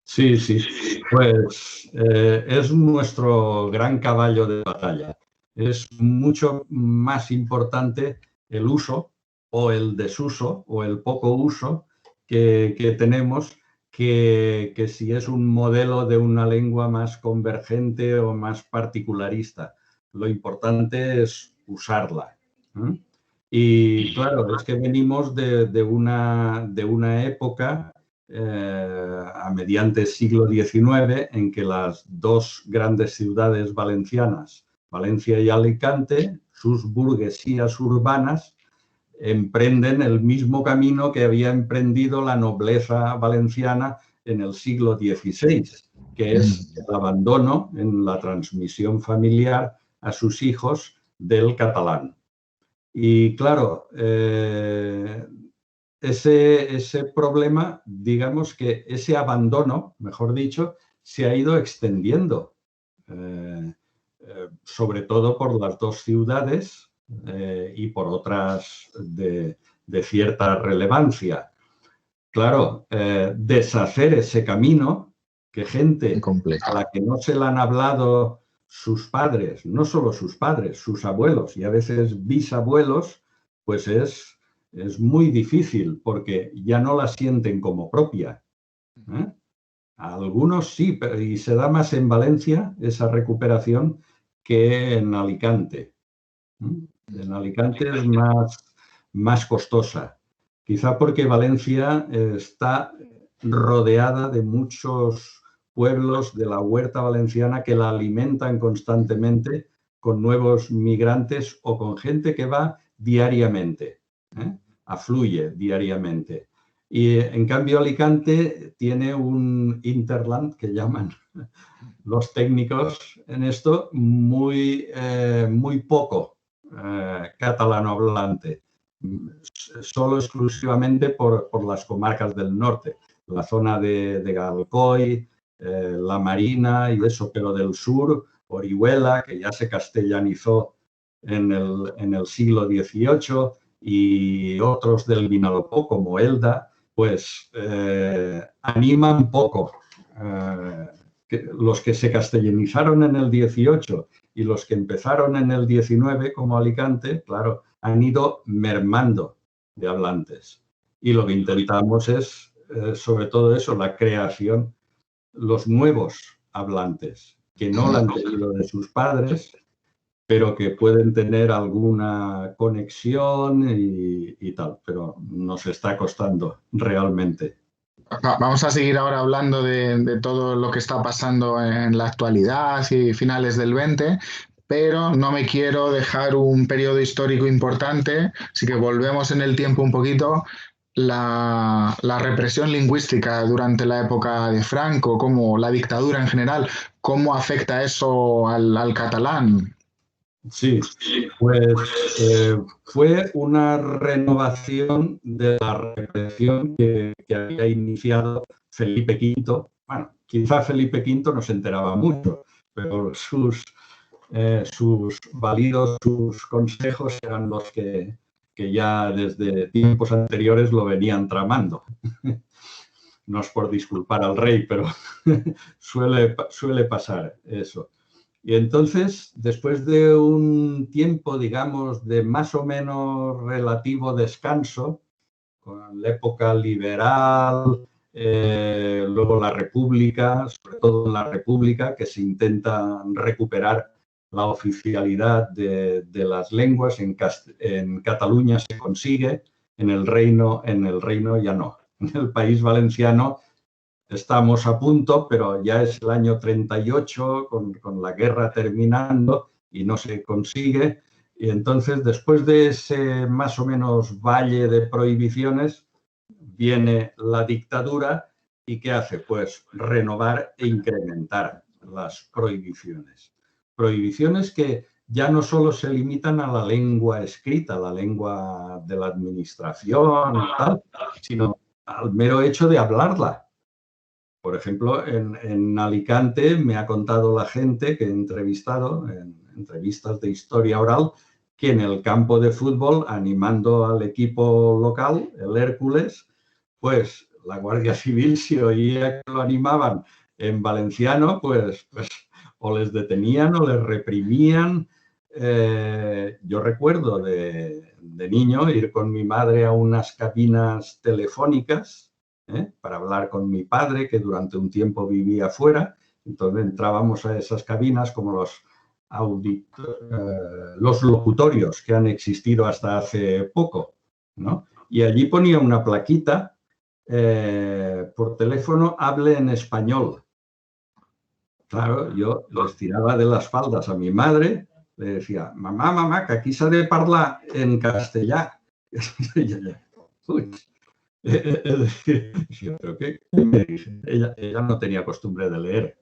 Sí, sí. Pues es nuestro gran caballo de batalla. Es mucho más importante el uso o el desuso o el poco uso que tenemos que si es un modelo de una lengua más convergente o más particularista. Lo importante es usarla. Y claro, es que venimos de una época a mediante siglo XIX en que las dos grandes ciudades valencianas, Valencia y Alicante, sus burguesías urbanas, emprenden el mismo camino que había emprendido la nobleza valenciana en el siglo XVI, que es el abandono en la transmisión familiar a sus hijos del catalán. Y claro, ese problema, digamos que ese abandono, mejor dicho, se ha ido extendiendo, sobre todo por las dos ciudades y por otras de cierta relevancia. Claro, deshacer ese camino, que gente a la que no se le han hablado sus padres, no solo sus padres, sus abuelos y a veces bisabuelos, pues es muy difícil porque ya no la sienten como propia. A algunos sí, y se da más en Valencia esa recuperación que en Alicante. En Alicante es más costosa. Quizá porque Valencia está rodeada de muchos pueblos de la huerta valenciana que la alimentan constantemente con nuevos migrantes o con gente que va diariamente, afluye diariamente. Y en cambio Alicante tiene un hinterland que llaman los técnicos en esto muy poco catalano hablante, solo exclusivamente por las comarcas del norte, la zona de Galcoy, La Marina y eso, pero del sur, Orihuela, que ya se castellanizó en el siglo XVIII, y otros del Vinalopó, como Elda, pues animan poco. Los que se castellanizaron en el 18 y los que empezaron en el 19, como Alicante, claro, han ido mermando de hablantes. Y lo que intentamos es, sobre todo eso, la creación, los nuevos hablantes, que no la han tenido de sus padres, pero que pueden tener alguna conexión y tal, pero nos está costando realmente. Vamos a seguir ahora hablando de todo lo que está pasando en la actualidad y finales del 20, pero no me quiero dejar un periodo histórico importante, así que volvemos en el tiempo un poquito. La represión lingüística durante la época de Franco, como la dictadura en general, ¿cómo afecta eso al catalán? Sí, pues fue una renovación de la represión que había iniciado Felipe V. Bueno, quizá Felipe V no se enteraba mucho, pero sus válidos, sus consejos eran los que ya desde tiempos anteriores lo venían tramando. No es por disculpar al rey, pero suele pasar eso. Y entonces, después de un tiempo, digamos, de más o menos relativo descanso, con la época liberal, luego la República, sobre todo la República, que se intenta recuperar la oficialidad de las lenguas, en Cataluña se consigue, en el Reino ya no. En el País Valenciano estamos a punto, pero ya es el año 38, con la guerra terminando y no se consigue. Y entonces, después de ese más o menos valle de prohibiciones, viene la dictadura y ¿qué hace? Pues renovar e incrementar las prohibiciones. Prohibiciones que ya no solo se limitan a la lengua escrita, la lengua de la administración y tal, sino al mero hecho de hablarla. Por ejemplo, en Alicante me ha contado la gente que he entrevistado en entrevistas de historia oral que en el campo de fútbol, animando al equipo local, el Hércules, pues la Guardia Civil, si oía que lo animaban en valenciano, pues o les detenían o les reprimían. Yo recuerdo de niño ir con mi madre a unas cabinas telefónicas para hablar con mi padre, que durante un tiempo vivía fuera. Entonces entrábamos a esas cabinas como los locutorios que han existido hasta hace poco, ¿no? Y allí ponía una plaquita, por teléfono, hable en español. Claro, yo les tiraba de las faldas a mi madre, le decía, mamá, que aquí s'ha de parlar en castellà. Uy. Es decir, ¿pero qué me dice? Ella no tenía costumbre de leer,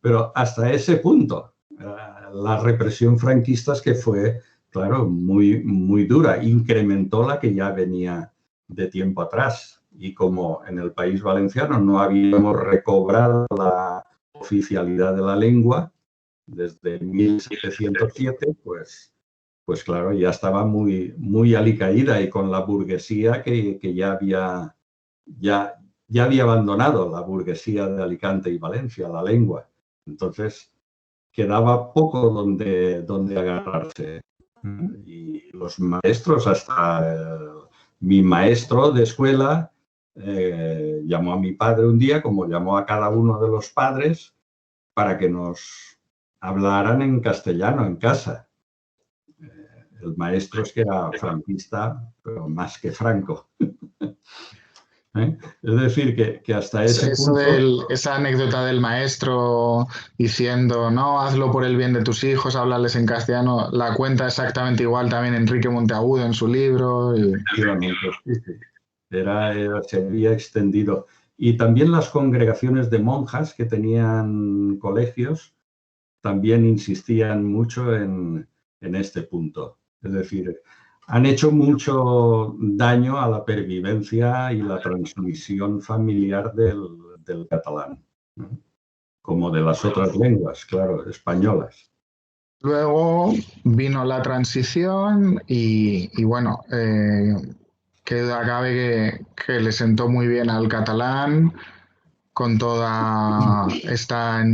pero hasta ese punto, la represión franquista es que fue, claro, muy, muy dura. Incrementó la que ya venía de tiempo atrás. Y como en el País Valenciano no habíamos recobrado la oficialidad de la lengua desde 1707, pues claro, ya estaba muy, muy alicaída, y con la burguesía que ya había abandonado la burguesía de Alicante y Valencia, la lengua. Entonces, quedaba poco donde agarrarse. Y los maestros, hasta mi maestro de escuela, llamó a mi padre un día, como llamó a cada uno de los padres, para que nos hablaran en castellano en casa. El maestro es que era franquista, pero más que franco. ¿Eh? Es decir, que hasta ese punto... Esa anécdota del maestro diciendo, no, hazlo por el bien de tus hijos, háblales en castellano, la cuenta exactamente igual también Enrique Monteagudo en su libro. Efectivamente, sí, sí. Se había extendido. Y también las congregaciones de monjas que tenían colegios también insistían mucho en este punto. Es decir, han hecho mucho daño a la pervivencia y la transmisión familiar del catalán, ¿no? Como de las otras lenguas, claro, españolas. Luego vino la transición y bueno, que duda cabe que le sentó muy bien al catalán con toda esta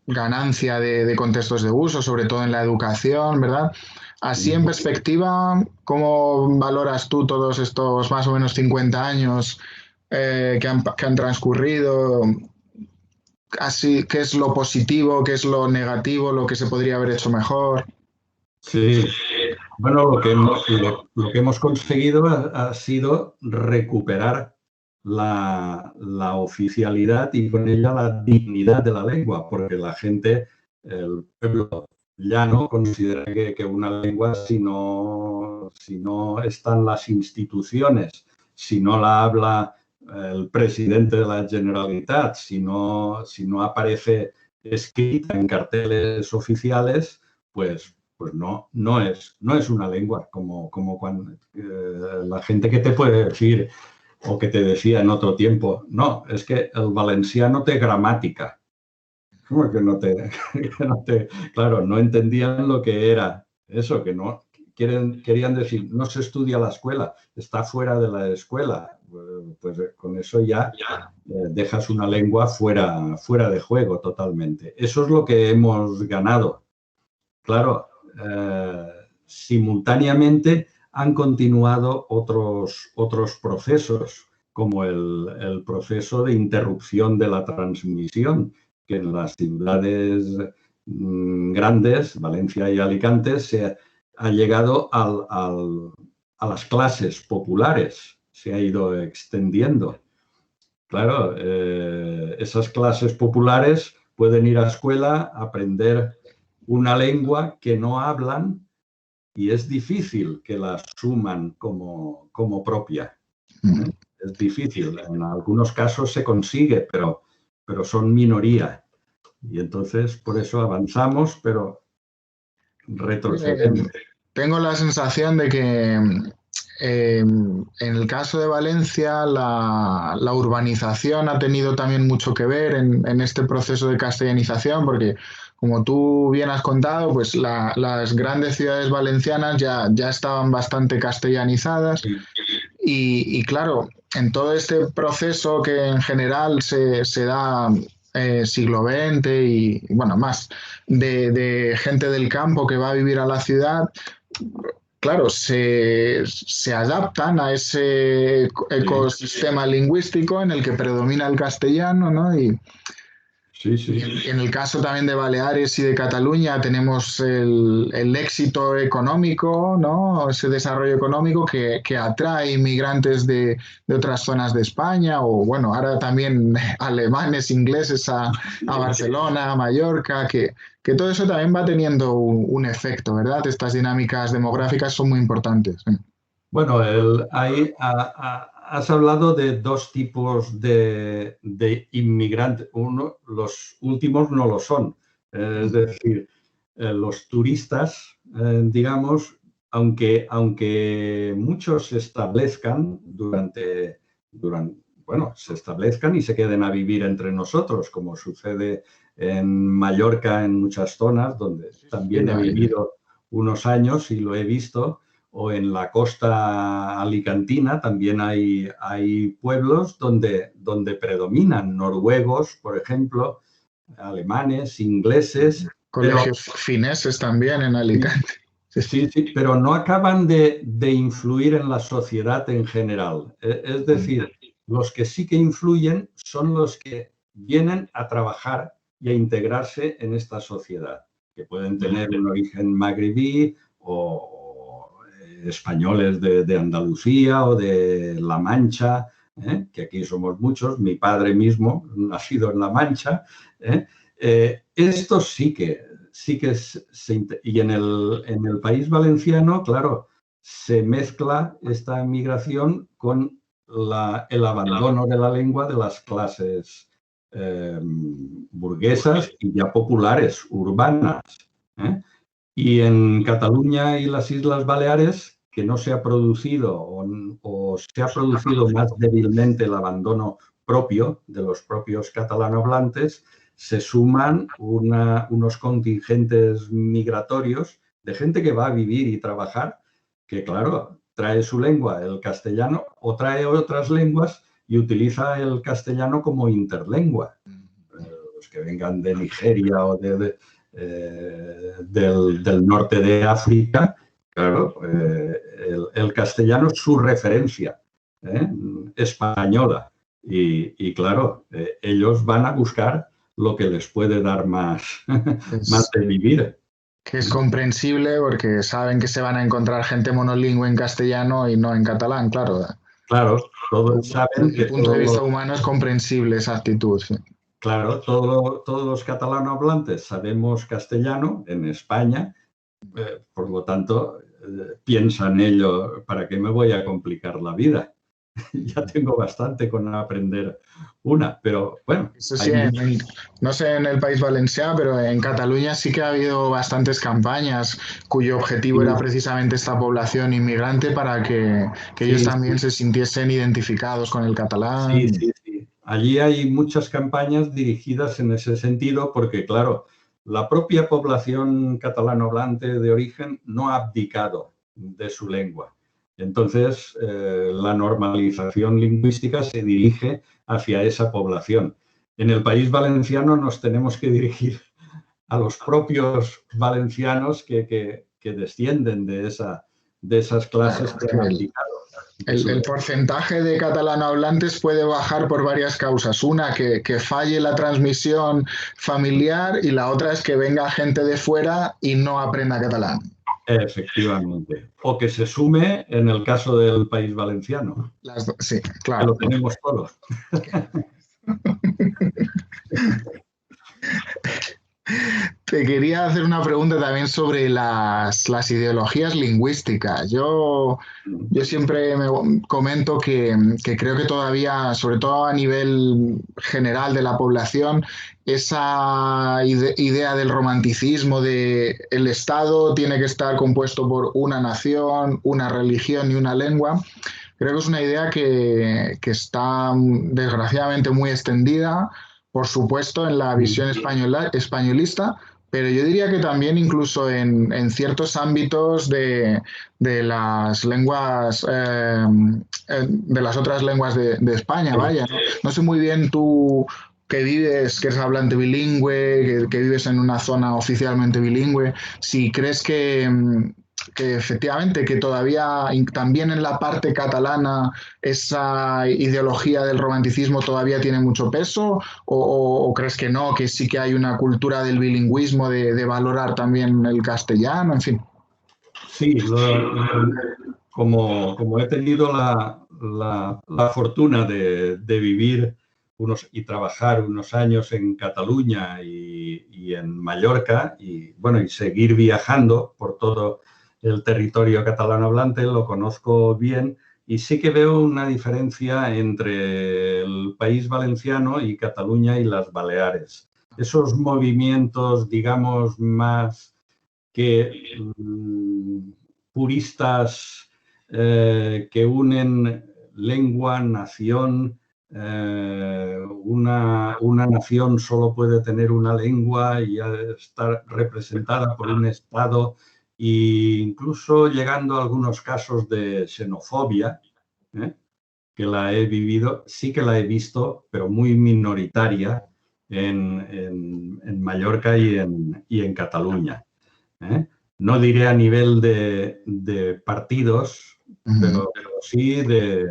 ganancia de contextos de uso, sobre todo en la educación, ¿verdad? Así en perspectiva, ¿cómo valoras tú todos estos más o menos 50 años que han transcurrido? Así, ¿qué es lo positivo, qué es lo negativo, lo que se podría haber hecho mejor? Sí, bueno, lo que hemos conseguido ha sido recuperar la oficialidad y con ella la dignidad de la lengua, porque la gente, el pueblo llano, considera que una lengua, si no están las instituciones, si no la habla el presidente de la Generalitat, si no aparece escrita en carteles oficiales, pues no es una lengua, como cuando la gente que te puede decir, o que te decía en otro tiempo, no, es que el valenciano té gramática. ¿Cómo que no te, claro, no entendían lo que era eso, que no querían decir, no se estudia la escuela, está fuera de la escuela. Pues con eso ya dejas una lengua fuera de juego totalmente. Eso es lo que hemos ganado. Claro, simultáneamente han continuado otros procesos, como el proceso de interrupción de la transmisión, que en las ciudades grandes, Valencia y Alicante, se ha llegado a las clases populares, se ha ido extendiendo. Claro, esas clases populares pueden ir a escuela, aprender una lengua que no hablan, y es difícil que la asuman como propia. Es difícil. En algunos casos se consigue, pero son minoría. Y entonces, por eso avanzamos, pero retrocedemos. Tengo la sensación de que en el caso de Valencia la urbanización ha tenido también mucho que ver en este proceso de castellanización, porque como tú bien has contado, pues las grandes ciudades valencianas ya estaban bastante castellanizadas y claro, en todo este proceso que en general se da siglo XX y bueno, más de gente del campo que va a vivir a la ciudad, claro, se adaptan a ese ecosistema lingüístico en el que predomina el castellano, ¿no? Y en el caso también de Baleares y de Cataluña tenemos el éxito económico, ¿no? Ese desarrollo económico que atrae inmigrantes de otras zonas de España o, bueno, ahora también alemanes, ingleses a Barcelona, a Mallorca, que todo eso también va teniendo un efecto, ¿verdad? Estas dinámicas demográficas son muy importantes. Bueno, has hablado de dos tipos de inmigrantes. Los últimos no lo son. Es decir, los turistas, digamos, aunque muchos se establezcan se establezcan y se queden a vivir entre nosotros, como sucede en Mallorca, en muchas zonas, donde también he vivido unos años y lo he visto, o en la costa alicantina también hay pueblos donde predominan noruegos, por ejemplo, alemanes, ingleses. Colegios fineses también en Alicante. Sí, pero no acaban de influir en la sociedad en general. Es decir, los que sí que influyen son los que vienen a trabajar y a integrarse en esta sociedad, que pueden tener un origen magrebí o españoles de Andalucía o de La Mancha, que aquí somos muchos. Mi padre mismo, nacido en La Mancha. Estos sí que y en el País Valenciano, claro, se mezcla esta migración con el abandono de la lengua de las clases burguesas y ya populares, urbanas. Y en Cataluña y las Islas Baleares, que no se ha producido o se ha producido más débilmente el abandono propio de los propios catalanohablantes, se suman unos contingentes migratorios de gente que va a vivir y trabajar, que claro, trae su lengua, el castellano, o trae otras lenguas y utiliza el castellano como interlengua. Los que vengan de Nigeria o del norte de África, claro, el castellano es su referencia española. Y claro, ellos van a buscar lo que les puede dar más de vivir. Que es comprensible porque saben que se van a encontrar gente monolingüe en castellano y no en catalán, claro. Claro, todos saben que... Desde el punto de vista humano es comprensible esa actitud. Sí. Claro, todos los catalanohablantes sabemos castellano en España, por lo tanto, piensan ellos, ¿para qué me voy a complicar la vida? Ya tengo bastante con aprender una, pero bueno. Eso sí, no sé en el País Valenciano, pero en Cataluña sí que ha habido bastantes campañas cuyo objetivo era precisamente esta población inmigrante para que ellos también se sintiesen identificados con el catalán. Sí. Allí hay muchas campañas dirigidas en ese sentido porque, claro, la propia población catalanohablante de origen no ha abdicado de su lengua. Entonces, la normalización lingüística se dirige hacia esa población. En el País Valenciano nos tenemos que dirigir a los propios valencianos que descienden de esas clases que han abdicado. El porcentaje de catalanohablantes puede bajar por varias causas. Una, que falle la transmisión familiar, y la otra es que venga gente de fuera y no aprenda catalán. Efectivamente. O que se sume en el caso del País Valenciano. Sí, claro. Que lo tenemos todos. Te quería hacer una pregunta también sobre las ideologías lingüísticas. Yo siempre me comento que creo que todavía, sobre todo a nivel general de la población, esa idea del romanticismo de el Estado tiene que estar compuesto por una nación, una religión y una lengua, creo que es una idea que está desgraciadamente muy extendida, por supuesto, en la visión españolista, pero yo diría que también incluso en ciertos ámbitos de las lenguas, de las otras lenguas de España, vaya. No sé muy bien tú que vives, que eres hablante bilingüe, que vives en una zona oficialmente bilingüe, si crees que efectivamente, que todavía también en la parte catalana esa ideología del romanticismo todavía tiene mucho peso, o crees que no, que sí que hay una cultura del bilingüismo, de valorar también el castellano, en fin. Sí, como he tenido la fortuna de vivir y trabajar unos años en Cataluña y en Mallorca, y bueno, y seguir viajando por todo el territorio catalano hablante, lo conozco bien, y sí que veo una diferencia entre el País Valenciano y Cataluña y las Baleares. Esos movimientos, digamos, más que puristas que unen lengua, nación, una nación solo puede tener una lengua y estar representada por un Estado, e incluso llegando a algunos casos de xenofobia, que la he vivido, sí que la he visto, pero muy minoritaria en Mallorca y en Cataluña. No diré a nivel de partidos, pero sí de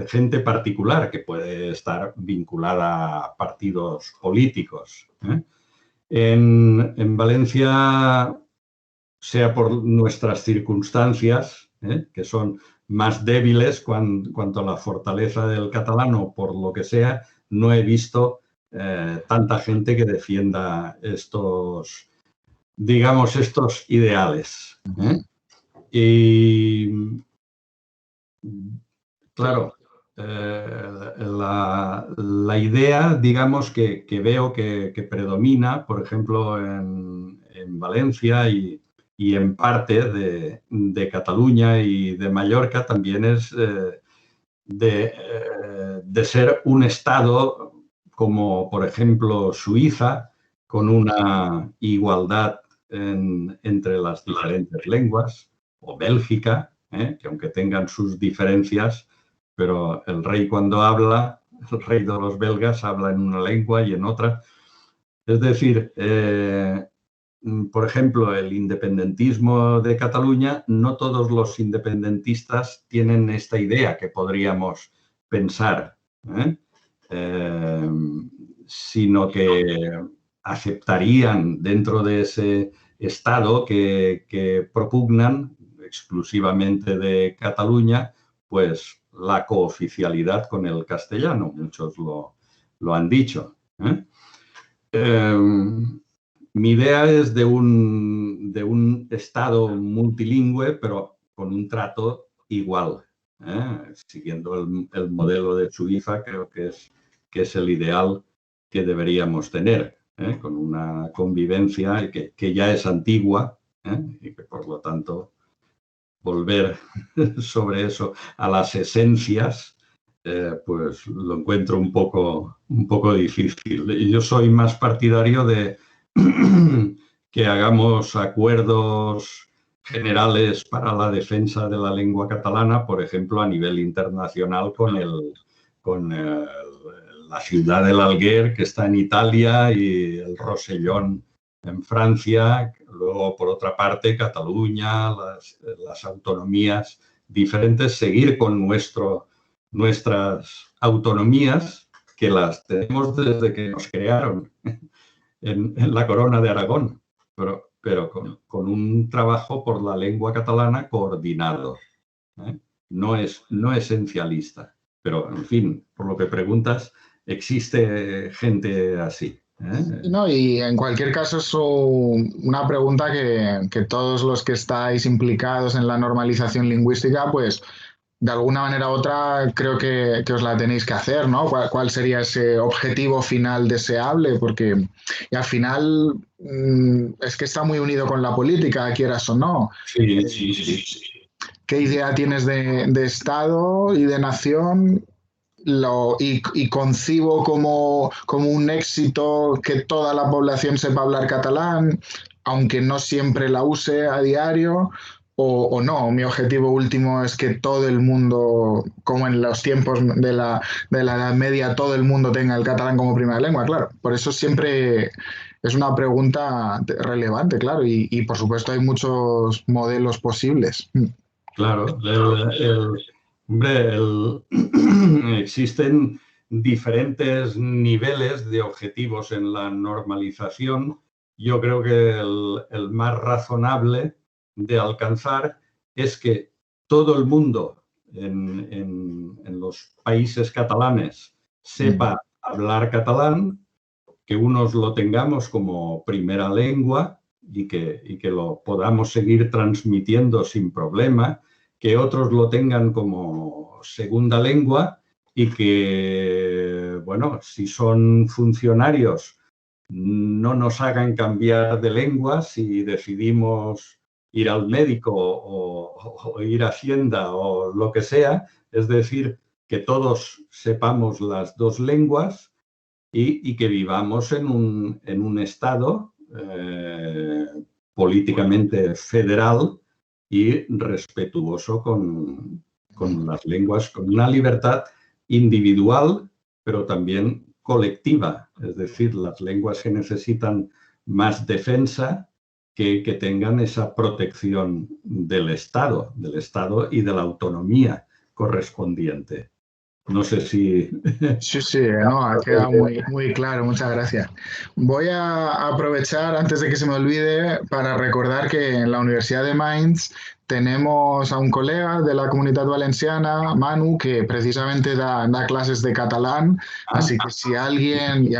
gente particular que puede estar vinculada a partidos políticos. En Valencia, sea por nuestras circunstancias, que son más débiles cuanto a la fortaleza del catalán o por lo que sea, no he visto tanta gente que defienda estos, digamos, estos ideales. Y, claro, la idea, digamos, que veo que predomina, por ejemplo, en Valencia y en parte de Cataluña y de Mallorca, también es de ser un Estado como, por ejemplo, Suiza, con una igualdad entre las diferentes lenguas, o Bélgica, que aunque tengan sus diferencias, pero el rey cuando habla, el rey de los belgas habla en una lengua y en otra. Es decir, por ejemplo, el independentismo de Cataluña, no todos los independentistas tienen esta idea que podríamos pensar, sino que aceptarían dentro de ese Estado que propugnan exclusivamente de Cataluña, pues la cooficialidad con el castellano. Muchos lo han dicho. Mi idea es de un Estado multilingüe, pero con un trato igual, siguiendo el modelo de Suiza. Creo que es el ideal que deberíamos tener, con una convivencia que ya es antigua, y que por lo tanto volver sobre eso a las esencias, pues lo encuentro un poco difícil. Y yo soy más partidario de que hagamos acuerdos generales para la defensa de la lengua catalana, por ejemplo, a nivel internacional con la ciudad del Alguer, que está en Italia, y el Rosellón en Francia. Luego, por otra parte, Cataluña, las autonomías diferentes, seguir con nuestras autonomías, que las tenemos desde que nos crearon en la Corona de Aragón, pero con un trabajo por la lengua catalana coordinado. No esencialista, pero, en fin, por lo que preguntas, existe gente así. No, y en cualquier caso es una pregunta que todos los que estáis implicados en la normalización lingüística, pues de alguna manera u otra creo que os la tenéis que hacer, ¿no? ¿Cuál sería ese objetivo final deseable? Porque y al final es que está muy unido con la política, quieras o no. Sí. ¿Qué idea tienes de Estado y de nación? Y concibo como un éxito que toda la población sepa hablar catalán, aunque no siempre la use a diario, o no. Mi objetivo último es que todo el mundo, como en los tiempos de la Edad Media, todo el mundo tenga el catalán como primera lengua, claro. Por eso siempre es una pregunta relevante, claro, y por supuesto hay muchos modelos posibles. Claro, hombre, existen diferentes niveles de objetivos en la normalización. Yo creo que el más razonable de alcanzar es que todo el mundo en los países catalanes sepa hablar catalán, que unos lo tengamos como primera lengua y que lo podamos seguir transmitiendo sin problema, que otros lo tengan como segunda lengua y que, bueno, si son funcionarios, no nos hagan cambiar de lengua si decidimos ir al médico o ir a Hacienda o lo que sea. Es decir, que todos sepamos las dos lenguas y que vivamos en un Estado políticamente federal y respetuoso con las lenguas, con una libertad individual, pero también colectiva. Es decir, las lenguas que necesitan más defensa que tengan esa protección del Estado y de la autonomía correspondiente. No sé si... Sí, sí, no, ha quedado muy, muy claro, muchas gracias. Voy a aprovechar, antes de que se me olvide, para recordar que en la Universidad de Mainz tenemos a un colega de la Comunitat Valenciana, Manu, que precisamente da clases de catalán, así que si alguien,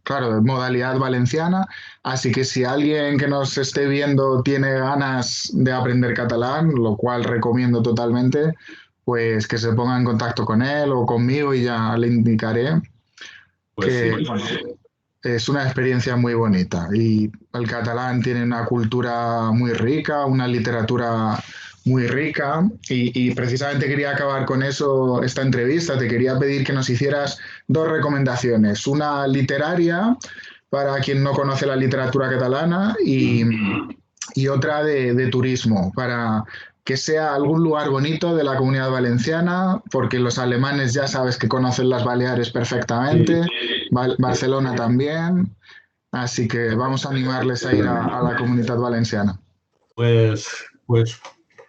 claro, de modalidad valenciana, así que si alguien que nos esté viendo tiene ganas de aprender catalán, lo cual recomiendo totalmente, pues que se ponga en contacto con él o conmigo y ya le indicaré Pues que sí. bueno, es una experiencia muy bonita y el catalán tiene una cultura muy rica, una literatura muy rica y precisamente quería acabar con eso esta entrevista. Te quería pedir que nos hicieras dos recomendaciones, una literaria para quien no conoce la literatura catalana y otra de turismo para que sea algún lugar bonito de la Comunidad Valenciana, porque los alemanes ya sabes que conocen las Baleares Sí. perfectamente, Barcelona también, así que vamos a animarles a ir a la Comunidad Valenciana. Pues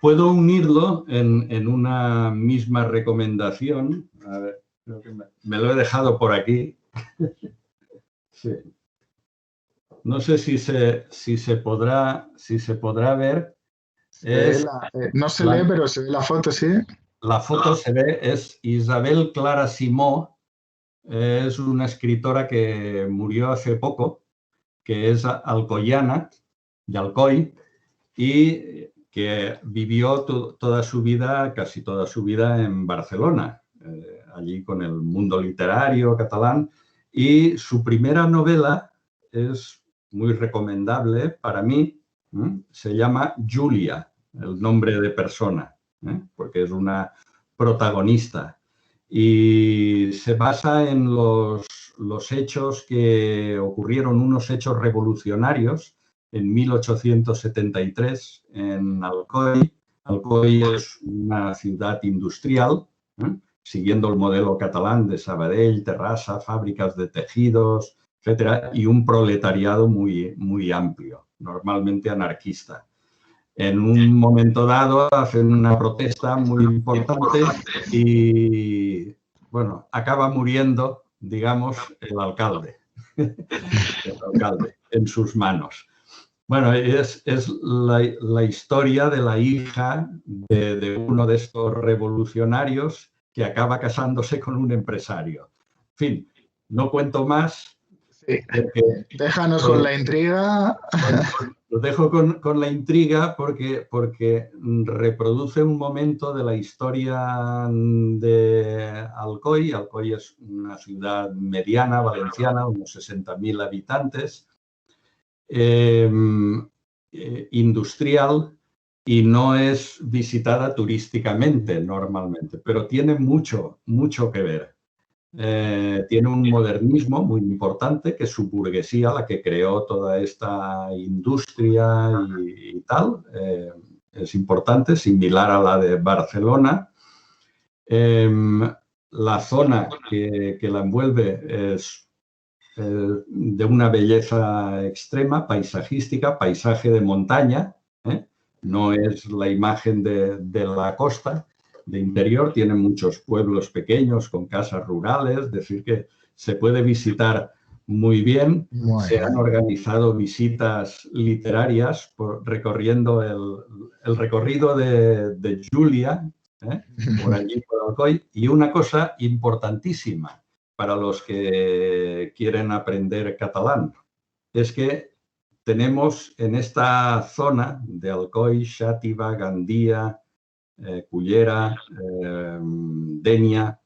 puedo unirlo en una misma recomendación. A ver, creo que me lo he dejado por aquí. Sí. No sé si se podrá ver. Es No se lee, la, pero se ve la foto, sí. la foto se ve, es Isabel Clara Simó, es una escritora que murió hace poco, que es alcoyana, de Alcoy, y que vivió toda su vida, casi toda su vida en Barcelona, allí con el mundo literario catalán. Y su primera novela es muy recomendable para mí, se llama Julia, el nombre de persona, porque es una protagonista. Y se basa en los hechos que ocurrieron, unos hechos revolucionarios en 1873 en Alcoy. Alcoy es una ciudad industrial, siguiendo el modelo catalán de Sabadell, Terrassa, fábricas de tejidos, etcétera, y un proletariado muy, muy amplio, normalmente anarquista. En un momento dado hacen una protesta muy importante y, bueno, acaba muriendo, digamos, el alcalde en sus manos. Bueno, es la historia de la hija de uno de estos revolucionarios que acaba casándose con un empresario. En fin, no cuento más. Sí. Porque, Déjanos con la intriga. lo dejo con la intriga porque reproduce un momento de la historia de Alcoy. Alcoy es una ciudad mediana valenciana, unos 60.000 habitantes. Industrial y no es visitada turísticamente normalmente, pero tiene mucho, mucho que ver. Tiene un modernismo muy importante, que es su burguesía la que creó toda esta industria y tal. Es importante, similar a la de Barcelona. La zona que la envuelve es de una belleza extrema, paisajística, paisaje de montaña, no es la imagen de la costa, de interior, tiene muchos pueblos pequeños con casas rurales, es decir, que se puede visitar muy bien. Se han organizado visitas literarias recorriendo el recorrido de Julia, por allí, por Alcoy, y una cosa importantísima para los que quieren aprender catalán, es que tenemos en esta zona de Alcoy, Xàtiva, Gandia, Cullera, Denia,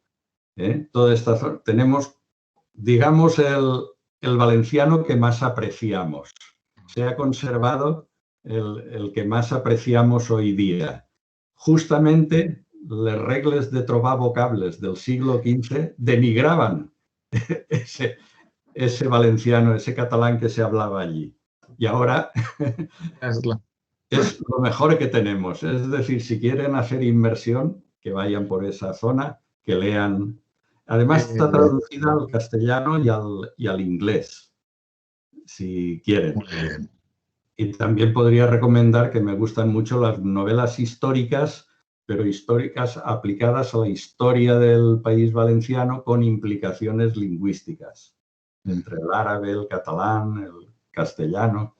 toda esta zona, tenemos, digamos, el valenciano que más apreciamos. Se ha conservado el que más apreciamos hoy día. Justamente les regles de trobar vocables del siglo XV denigraban ese valenciano, ese catalán que se hablaba allí. Y ahora es lo mejor que tenemos. Es decir, si quieren hacer inmersión, que vayan por esa zona, que lean. Además, está traducida al castellano y al inglés, si quieren. Y también podría recomendar que me gustan mucho las novelas históricas, pero históricas aplicadas a la historia del país valenciano con implicaciones lingüísticas, entre el árabe, el catalán, el castellano.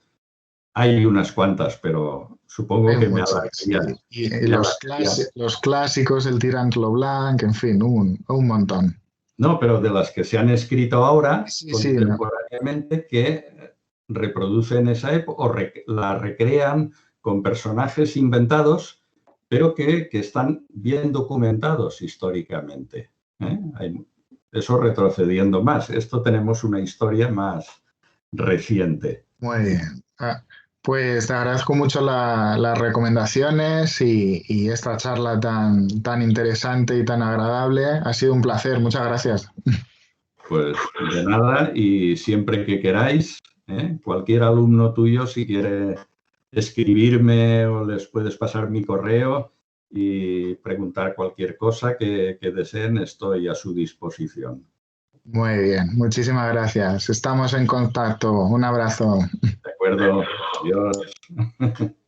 Hay unas cuantas, pero supongo que me alargaría. Y los clásicos, el Tirant lo Blanc, en fin, un montón. No, pero de las que se han escrito ahora, Sí, contemporáneamente, no. que reproducen esa época o la recrean con personajes inventados, pero que están bien documentados históricamente. Eso retrocediendo más. Esto tenemos una historia más reciente. Muy bien. Pues te agradezco mucho las recomendaciones y esta charla tan interesante y tan agradable. Ha sido un placer. Muchas gracias. Pues de nada, y siempre que queráis, cualquier alumno tuyo, si quiere escribirme o les puedes pasar mi correo y preguntar cualquier cosa que deseen, estoy a su disposición. Muy bien, muchísimas gracias. Estamos en contacto. Un abrazo. De acuerdo, adiós.